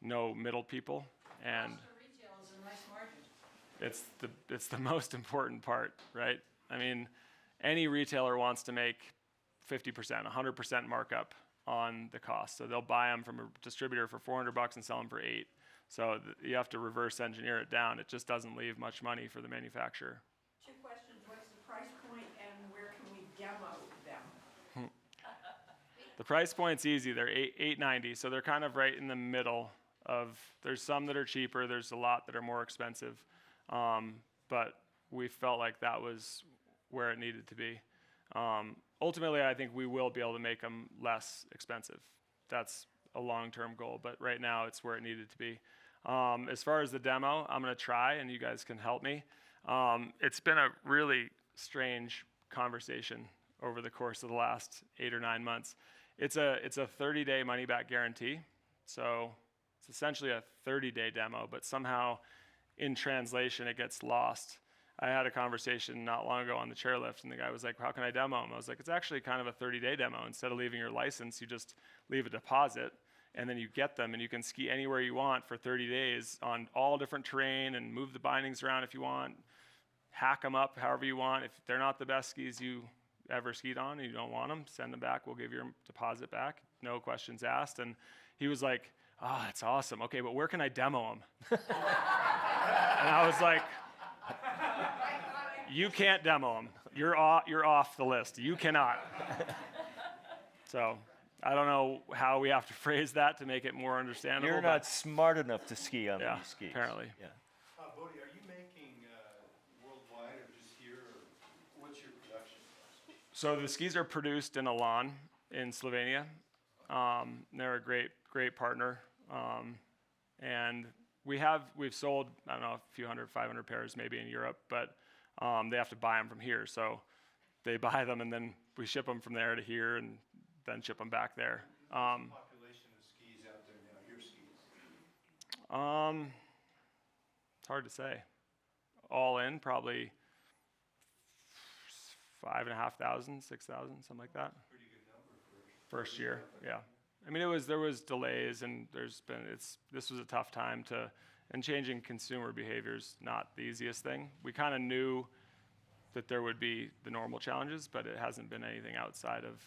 C: no middle people, and it's the most important part, right? I mean, any retailer wants to make 50%, 100% markup on the cost. So they'll buy them from a distributor for $400 and sell them for $8. So you have to reverse engineer it down. It just doesn't leave much money for the manufacturer.
D: 2 questions. What's the price point and where can we demo them?
C: The price point's easy. They're $890, so they're kind of right in the middle of, there's some that are cheaper, there's a lot that are more expensive. But we felt like that was where it needed to be. Ultimately, I think we will be able to make them less expensive. That's a long-term goal, but right now it's where it needed to be. As far as the demo, I'm going to try, and you guys can help me. It's been a really strange conversation over the course of the last 8 or 9 months. It's a 30-day money-back guarantee, so it's essentially a 30-day demo, but somehow in translation it gets lost. I had a conversation not long ago on the chairlift, and the guy was like, how can I demo him? I was like, it's actually kind of a 30-day demo. Instead of leaving your license, you just leave a deposit, and then you get them, and you can ski anywhere you want for 30 days on all different terrain and move the bindings around if you want, hack them up however you want. If they're not the best skis you ever skied on and you don't want them, send them back. We'll give your deposit back. No questions asked. And he was like, oh, that's awesome. Okay, but where can I demo them? And I was like, you can't demo them. You're off the list. You cannot. So I don't know how we have to phrase that to make it more understandable.
A: You're not smart enough to ski on
C: Yeah,
A: these skis.
C: apparently.
A: Yeah.
E: Bode, are you making worldwide or just here, or what's your production?
C: So the skis are produced in Elan in Slovenia. They're a great partner. And we've sold, I don't know, a few hundred, 500 pairs maybe in Europe, but they have to buy them from here. So they buy them and then we ship them from there to here and then ship them back there.
E: Population of skis out there now, your skis?
C: It's hard to say. All in, probably 5,500, 6,000, something like that.
E: Pretty good number for
C: First year, yeah. I mean, there was delays, and this was a tough time and changing consumer behavior's not the easiest thing. We kind of knew that there would be the normal challenges, but it hasn't been anything outside of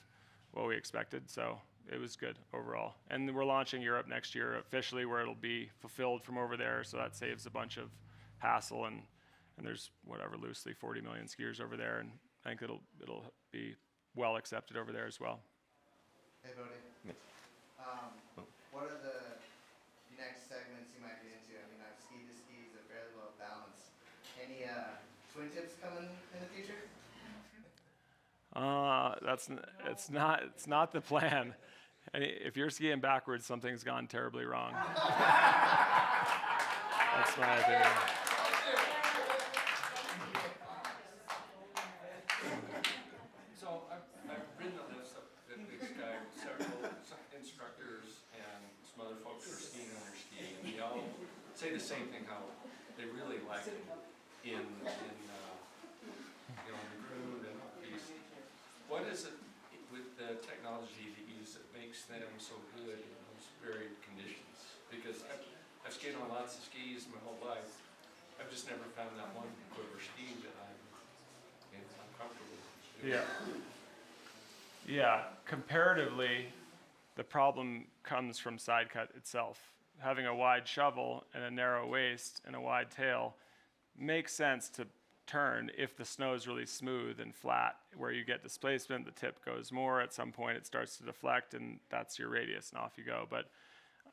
C: what we expected, so it was good overall. And we're launching Europe next year officially, where it'll be fulfilled from over there, so that saves a bunch of hassle, and there's whatever, loosely 40 million skiers over there, and I think it'll be well accepted over there as well.
F: Hey, Bode. What are the next segments you might be into? I mean, I've skied the skis, they're fairly well balanced. Any twin tips coming in the future?
C: It's not the plan. If you're skiing backwards, something's gone terribly wrong. That's my opinion.
G: So I've ridden the lifts up at Big Sky with several instructors and some other folks who are skiing on their ski, and they all say the same thing, how they really like it in the groove and off-piste. What is it with the technology they use that makes them so good in those varied conditions? Because I've skated on lots of skis my whole life. I've just never found that one quiver ski that I'm comfortable with.
C: Yeah. Comparatively, the problem comes from side cut itself. Having a wide shovel and a narrow waist and a wide tail makes sense to turn if the snow is really smooth and flat. Where you get displacement, the tip goes more. At some point, it starts to deflect, and that's your radius, and off you go. But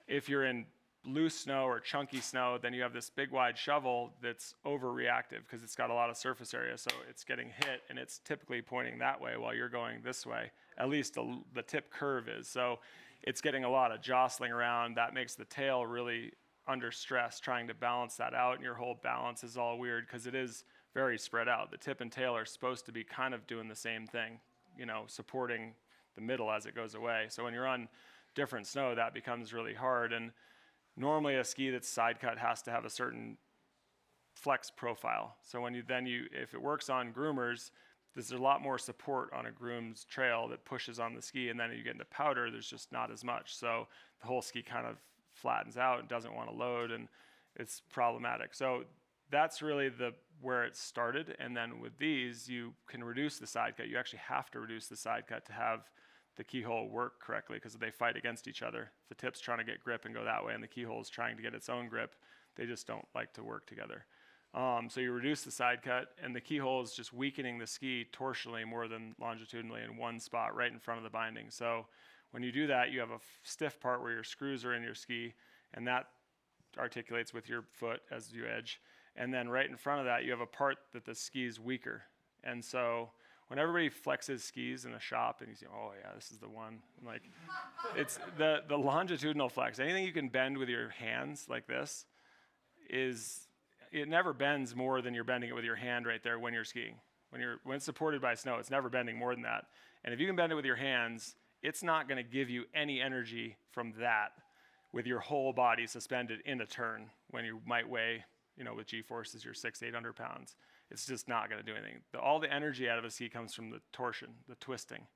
C: if you're in loose snow or chunky snow, then you have this big wide shovel that's overreactive because it's got a lot of surface area, so it's getting hit and it's typically pointing that way while you're going this way. At least the tip curve is. So it's getting a lot of jostling around. That makes the tail really under stress trying to balance that out, and your whole balance is all weird because it is very spread out. The tip and tail are supposed to be kind of doing the same thing, supporting the middle as it goes away. So when you're on different snow, that becomes really hard. And normally a ski that's side cut has to have a certain flex profile. So when if it works on groomers, there's a lot more support on a groom's trail that pushes on the ski, and then you get into powder, there's just not as much. So the whole ski kind of flattens out and doesn't want to load, and it's problematic. So that's really where it started. And then with these, you can reduce the side cut. You actually have to reduce the side cut to have the keyhole work correctly, because they fight against each other. If the tip's trying to get grip and go that way, and the keyhole is trying to get its own grip, they just don't like to work together. So you reduce the side cut, and the keyhole is just weakening the ski torsionally more than longitudinally in one spot right in front of the binding. So when you do that, you have a stiff part where your screws are in your ski, and that articulates with your foot as you edge. And then right in front of that, you have a part that the ski is weaker. And so when everybody flexes skis in a shop and you say, oh yeah, this is the one, like it's the longitudinal flex. Anything you can bend with your hands like this it never bends more than you're bending it with your hand right there when you're skiing. When it's supported by snow, it's never bending more than that. And if you can bend it with your hands, it's not going to give you any energy from that with your whole body suspended in a turn when you might weigh, with G-forces, you're 600-800 pounds. It's just not going to do anything. All the energy out of a ski comes from the torsion, the twisting.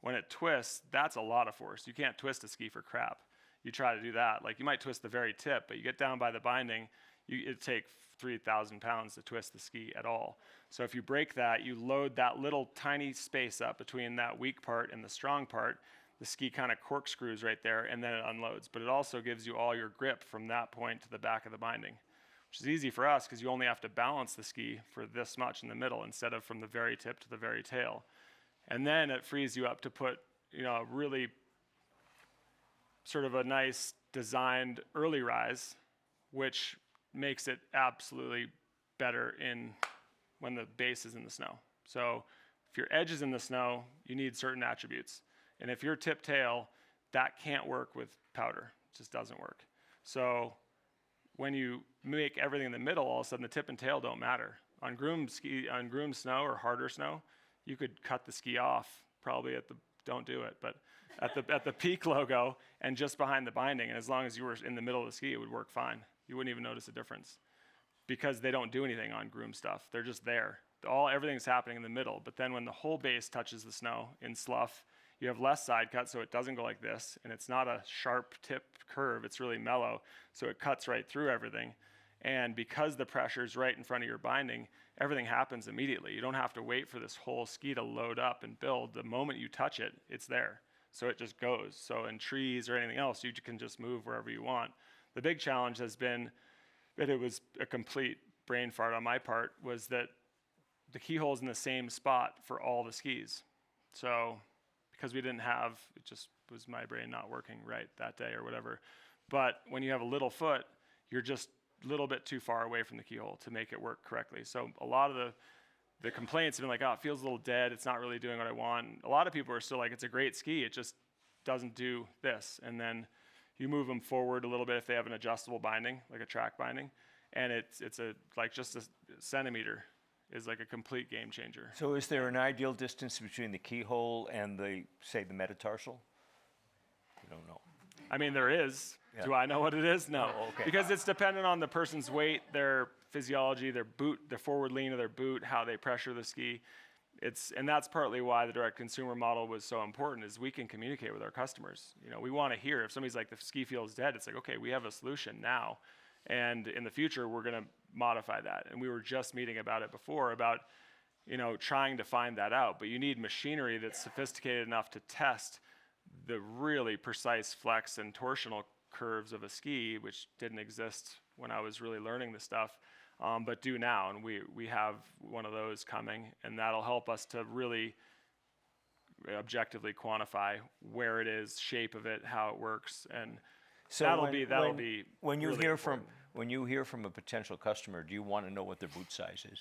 C: When it twists, that's a lot of force. You can't twist a ski for crap. You try to do that. Like, you might twist the very tip, but you get down by the binding, it'd take 3,000 pounds to twist the ski at all. So if you break that, you load that little tiny space up between that weak part and the strong part. The ski kind of corkscrews right there, and then it unloads. But it also gives you all your grip from that point to the back of the binding, which is easy for us because you only have to balance the ski for this much in the middle instead of from the very tip to the very tail. And then it frees you up to put, really sort of a nice designed early rise, which makes it absolutely better when the base is in the snow. So if your edge is in the snow, you need certain attributes. And if you're tip tail, that can't work with powder. It just doesn't work. So when you make everything in the middle, all of a sudden the tip and tail don't matter. On groomed snow or harder snow, you could cut the ski off probably don't do it, but at the peak logo and just behind the binding. And as long as you were in the middle of the ski, it would work fine. You wouldn't even notice a difference because they don't do anything on groomed stuff. They're just there. Everything's happening in the middle. But then when the whole base touches the snow in slough, you have less side cut, so it doesn't go like this, and it's not a sharp tip curve. It's really mellow, so it cuts right through everything. And because the pressure's right in front of your binding, everything happens immediately. You don't have to wait for this whole ski to load up and build. The moment you touch it, it's there. So it just goes. So in trees or anything else, you can just move wherever you want. The big challenge has been that it was a complete brain fart on my part, was that the keyhole's in the same spot for all the skis. So because we didn't have, it just was my brain not working right that day or whatever. But when you have a little foot, you're just a little bit too far away from the keyhole to make it work correctly. So a lot of the complaints have been like, oh, it feels a little dead. It's not really doing what I want. And a lot of people are still like, it's a great ski. It just doesn't do this. And then you move them forward a little bit if they have an adjustable binding, like a track binding. And it's just a centimeter is like a complete game changer.
A: So is there an ideal distance between the keyhole and the metatarsal? You don't know.
C: I mean, there is.
A: Yeah.
C: Do I know what it is? No.
A: Oh, okay.
C: Because it's dependent on the person's weight, their physiology, their boot, the forward lean of their boot, how they pressure the ski. And that's partly why the direct consumer model was so important, is we can communicate with our customers. We want to hear if somebody's like, the ski feels dead, it's like, okay, we have a solution now. And in the future, we're going to modify that. And we were just meeting about it before, about trying to find that out. But you need machinery that's sophisticated enough to test the really precise flex and torsional curves of a ski, which didn't exist when I was really learning the stuff, but do now. And we have one of those coming, and that'll help us to really objectively quantify where it is, shape of it, how it works, and
A: So
C: that'll be
A: when you
C: really
A: hear
C: important.
A: when you hear from a potential customer, do you want to know what their boot size is?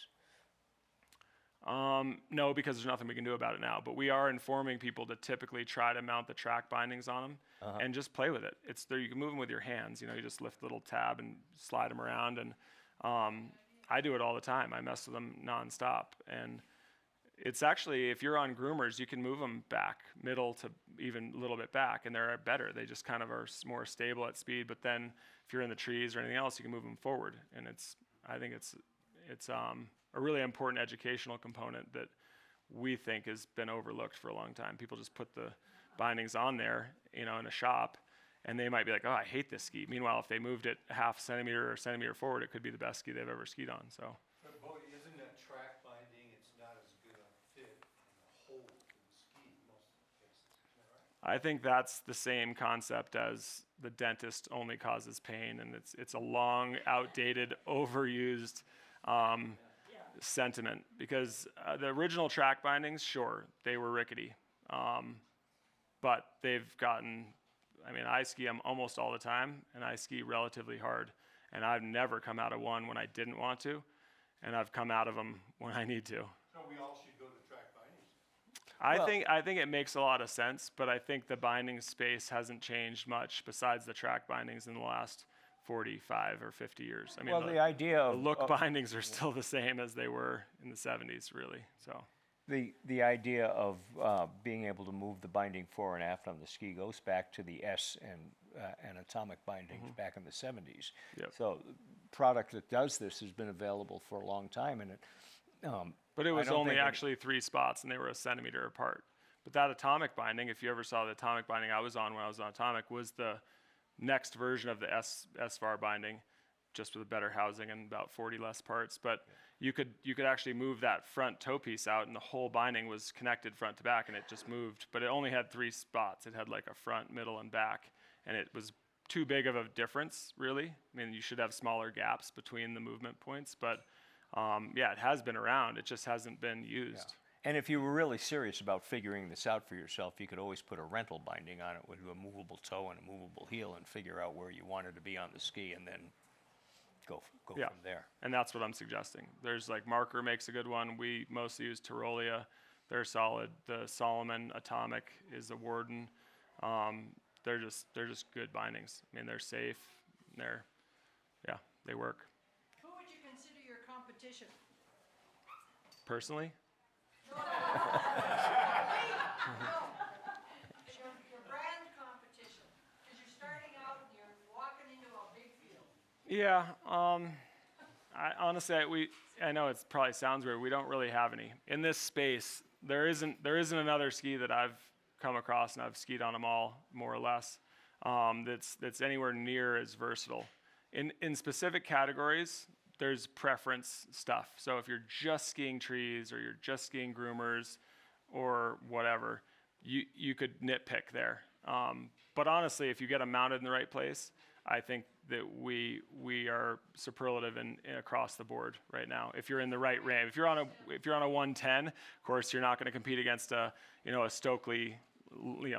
C: No, because there's nothing we can do about it now. But we are informing people to typically try to mount the track bindings on them and just play with it. It's there. You can move them with your hands. You just lift the little tab and slide them around. And I do it all the time. I mess with them nonstop. And it's actually, if you're on groomers, you can move them back, middle to even a little bit back, and they're better. They just kind of are more stable at speed. But then if you're in the trees or anything else, you can move them forward. And I think it's a really important educational component that we think has been overlooked for a long time. People just put the bindings on there, in a shop, and they might be like, oh, I hate this ski. Meanwhile, if they moved it half centimeter or centimeter forward, it could be the best ski they've ever skied on. So.
E: But Bode, isn't that track binding, it's not as good a fit in the hole to the ski in most cases, isn't that right?
C: I think that's the same concept as the dentist only causes pain, and it's a long, outdated, overused sentiment, because the original track bindings, sure, they were rickety, but they've gotten, I ski them almost all the time, and I ski relatively hard, and I've never come out of one when I didn't want to, and I've come out of them when I need to.
E: So we all should go to track bindings.
C: I think it makes a lot of sense, but I think the binding space hasn't changed much besides the track bindings in the last 45 or 50 years. I mean,
A: Well, the idea
C: the
A: of
C: look bindings are still the same as they were in the 70s, really. So
A: the idea of being able to move the binding fore and aft on the ski goes back to the S and atomic bindings back in the 70s.
C: Yep.
A: So, product that does this has been available for a long time, and it.
C: But it
A: I
C: was
A: don't
C: only
A: think
C: actually 3 spots, and they were a centimeter apart. But that atomic binding, if you ever saw the atomic binding I was on when I was on atomic, was the next version of the SVAR binding, just with a better housing and about 40 less parts. But you could actually move that front toe piece out, and the whole binding was connected front to back, and it just moved. But it only had 3 spots. It had like a front, middle, and back, and it was too big of a difference, really. I mean, you should have smaller gaps between the movement points, but yeah, it has been around. It just hasn't been used.
A: And if you were really serious about figuring this out for yourself, you could always put a rental binding on it with a movable toe and a movable heel and figure out where you wanted to be on the ski and then go
C: Yeah.
A: from there.
C: And that's what I'm suggesting. There's like Marker makes a good one. We mostly use Tyrolia. They're solid. The Solomon Atomic is a Warden. They're just good bindings. I mean, they're safe. They work.
D: Who would you consider your competition?
C: Personally,
D: Your brand competition, because you're starting out and you're walking into a big field.
C: yeah. I know it probably sounds weird. We don't really have any in this space. There isn't another ski that I've come across, and I've skied on them all more or less. That's anywhere near as versatile. In specific categories, there's preference stuff. So if you're just skiing trees or you're just skiing groomers or whatever, you could nitpick there. But honestly, if you get them mounted in the right place, I think that we are superlative in across the board right now. If you're in the right range, if you're on a 110, of course you're not going to compete against a Stokely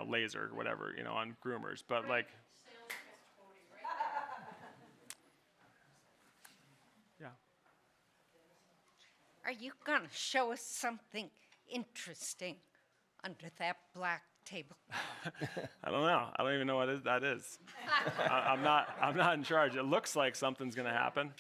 C: laser or whatever on groomers. But like, yeah.
B: Are you gonna show us something interesting under that black table?
C: I don't know. I don't even know what that is. I'm not in charge. It looks like something's going to happen.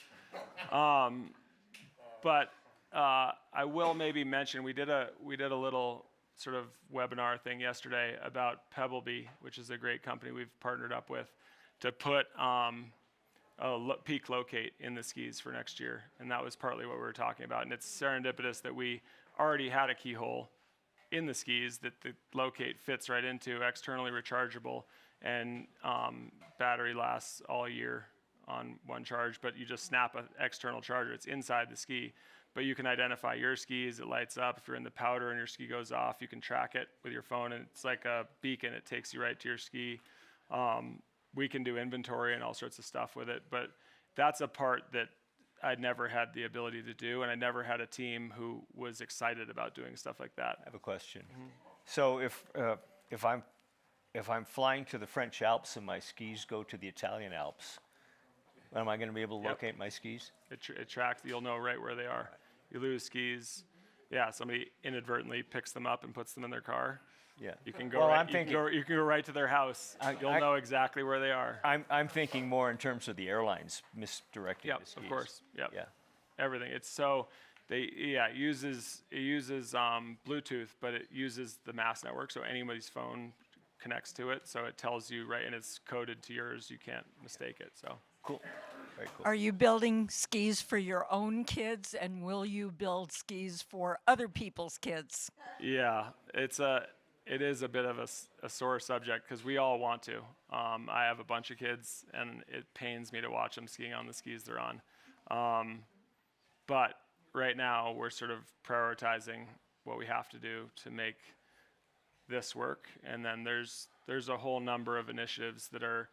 C: But I will maybe mention we did a little sort of webinar thing yesterday about Pebblebee, which is a great company we've partnered up with to put peak locate in the skis for next year, and that was partly what we were talking about. And it's serendipitous that we already had a keyhole in the skis that the locate fits right into, externally rechargeable, and battery lasts all year on one charge, but you just snap an external charger. It's inside the ski, but you can identify your skis. It lights up. If you're in the powder and your ski goes off, you can track it with your phone, and it's like a beacon. It takes you right to your ski. We can do inventory and all sorts of stuff with it, but that's a part that I'd never had the ability to do, and I never had a team who was excited about doing stuff like that.
A: I have a question. So if I'm flying to the French Alps and my skis go to the Italian Alps, am I going to be able to
C: Yep.
A: locate my skis?
C: It tracks. You'll know right where they are. You lose skis. Yeah, somebody inadvertently picks them up and puts them in their car.
A: Yeah.
C: You can go
A: Well,
C: right.
A: I'm thinking.
C: You can go right to their house. You'll know exactly where they are.
A: I'm thinking more in terms of the airlines misdirecting
C: Yep,
A: the skis.
C: of course. Yep.
A: Yeah.
C: Everything. It's so it uses Bluetooth, but it uses the mass network, so anybody's phone connects to it. So it tells you right, and it's coded to yours. You can't mistake it. So
A: Cool. Very cool.
D: Are you building skis for your own kids, and will you build skis for other people's kids?
C: yeah, it is a bit of a sore subject because we all want to. I have a bunch of kids, and it pains me to watch them skiing on the skis they're on. But right now, we're sort of prioritizing what we have to do to make this work. And then there's a whole number of initiatives that are,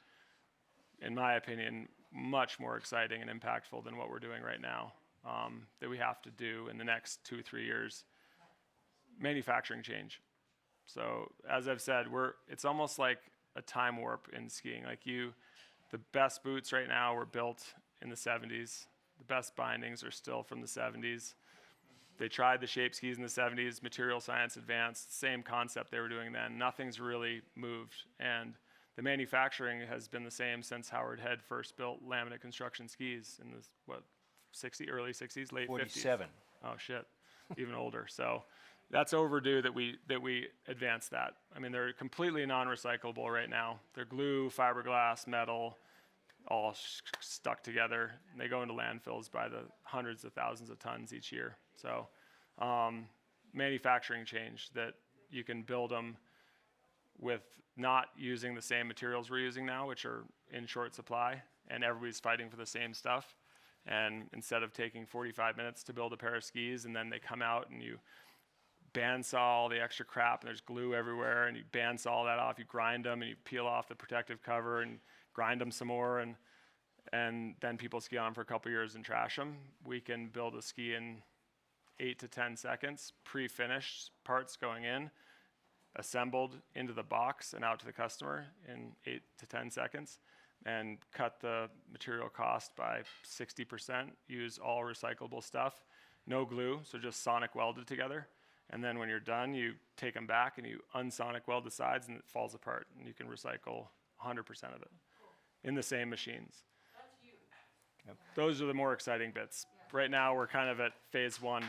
C: in my opinion, much more exciting and impactful than what we're doing right now that we have to do in the next 2-3 years. Manufacturing change. So as I've said, it's almost like a time warp in skiing. Like the best boots right now were built in the 70s. The best bindings are still from the 70s. They tried the shape skis in the 70s, material science advanced, same concept they were doing then. Nothing's really moved. And the manufacturing has been the same since Howard Head first built laminate construction skis in the, early 60s, late 50s.
A: 47.
C: Oh shit, even older. So that's overdue that we advance that. I mean, they're completely non-recyclable right now. They're glue, fiberglass, metal, all stuck together. And they go into landfills by the hundreds of thousands of tons each year. So manufacturing change that you can build them with not using the same materials we're using now, which are in short supply, and everybody's fighting for the same stuff. And instead of taking 45 minutes to build a pair of skis, and then they come out and you bandsaw all the extra crap, and there's glue everywhere, and you bandsaw all that off, you grind them, and you peel off the protective cover and grind them some more, and then people ski on for a couple years and trash them. We can build a ski in 8 to 10 seconds, pre-finished parts going in, assembled into the box and out to the customer in 8 to 10 seconds, and cut the material cost by 60%, use all recyclable stuff, no glue, so just sonic welded together. And then when you're done, you take them back and you unsonic weld the sides and it falls apart, and you can recycle 100% of it in the same machines.
B: That's huge.
A: Yep.
C: Those are the more exciting bits. Right now, we're kind of at phase 1.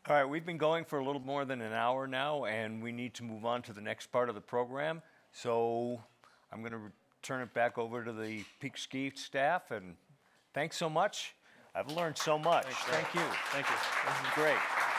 A: All right, we've been going for a little more than an hour now, and we need to move on to the next part of the program. So I'm going to turn it back over to the Peak Ski staff, and thanks so much. I've learned so much. Thank you.
C: Thank you.
A: This is great.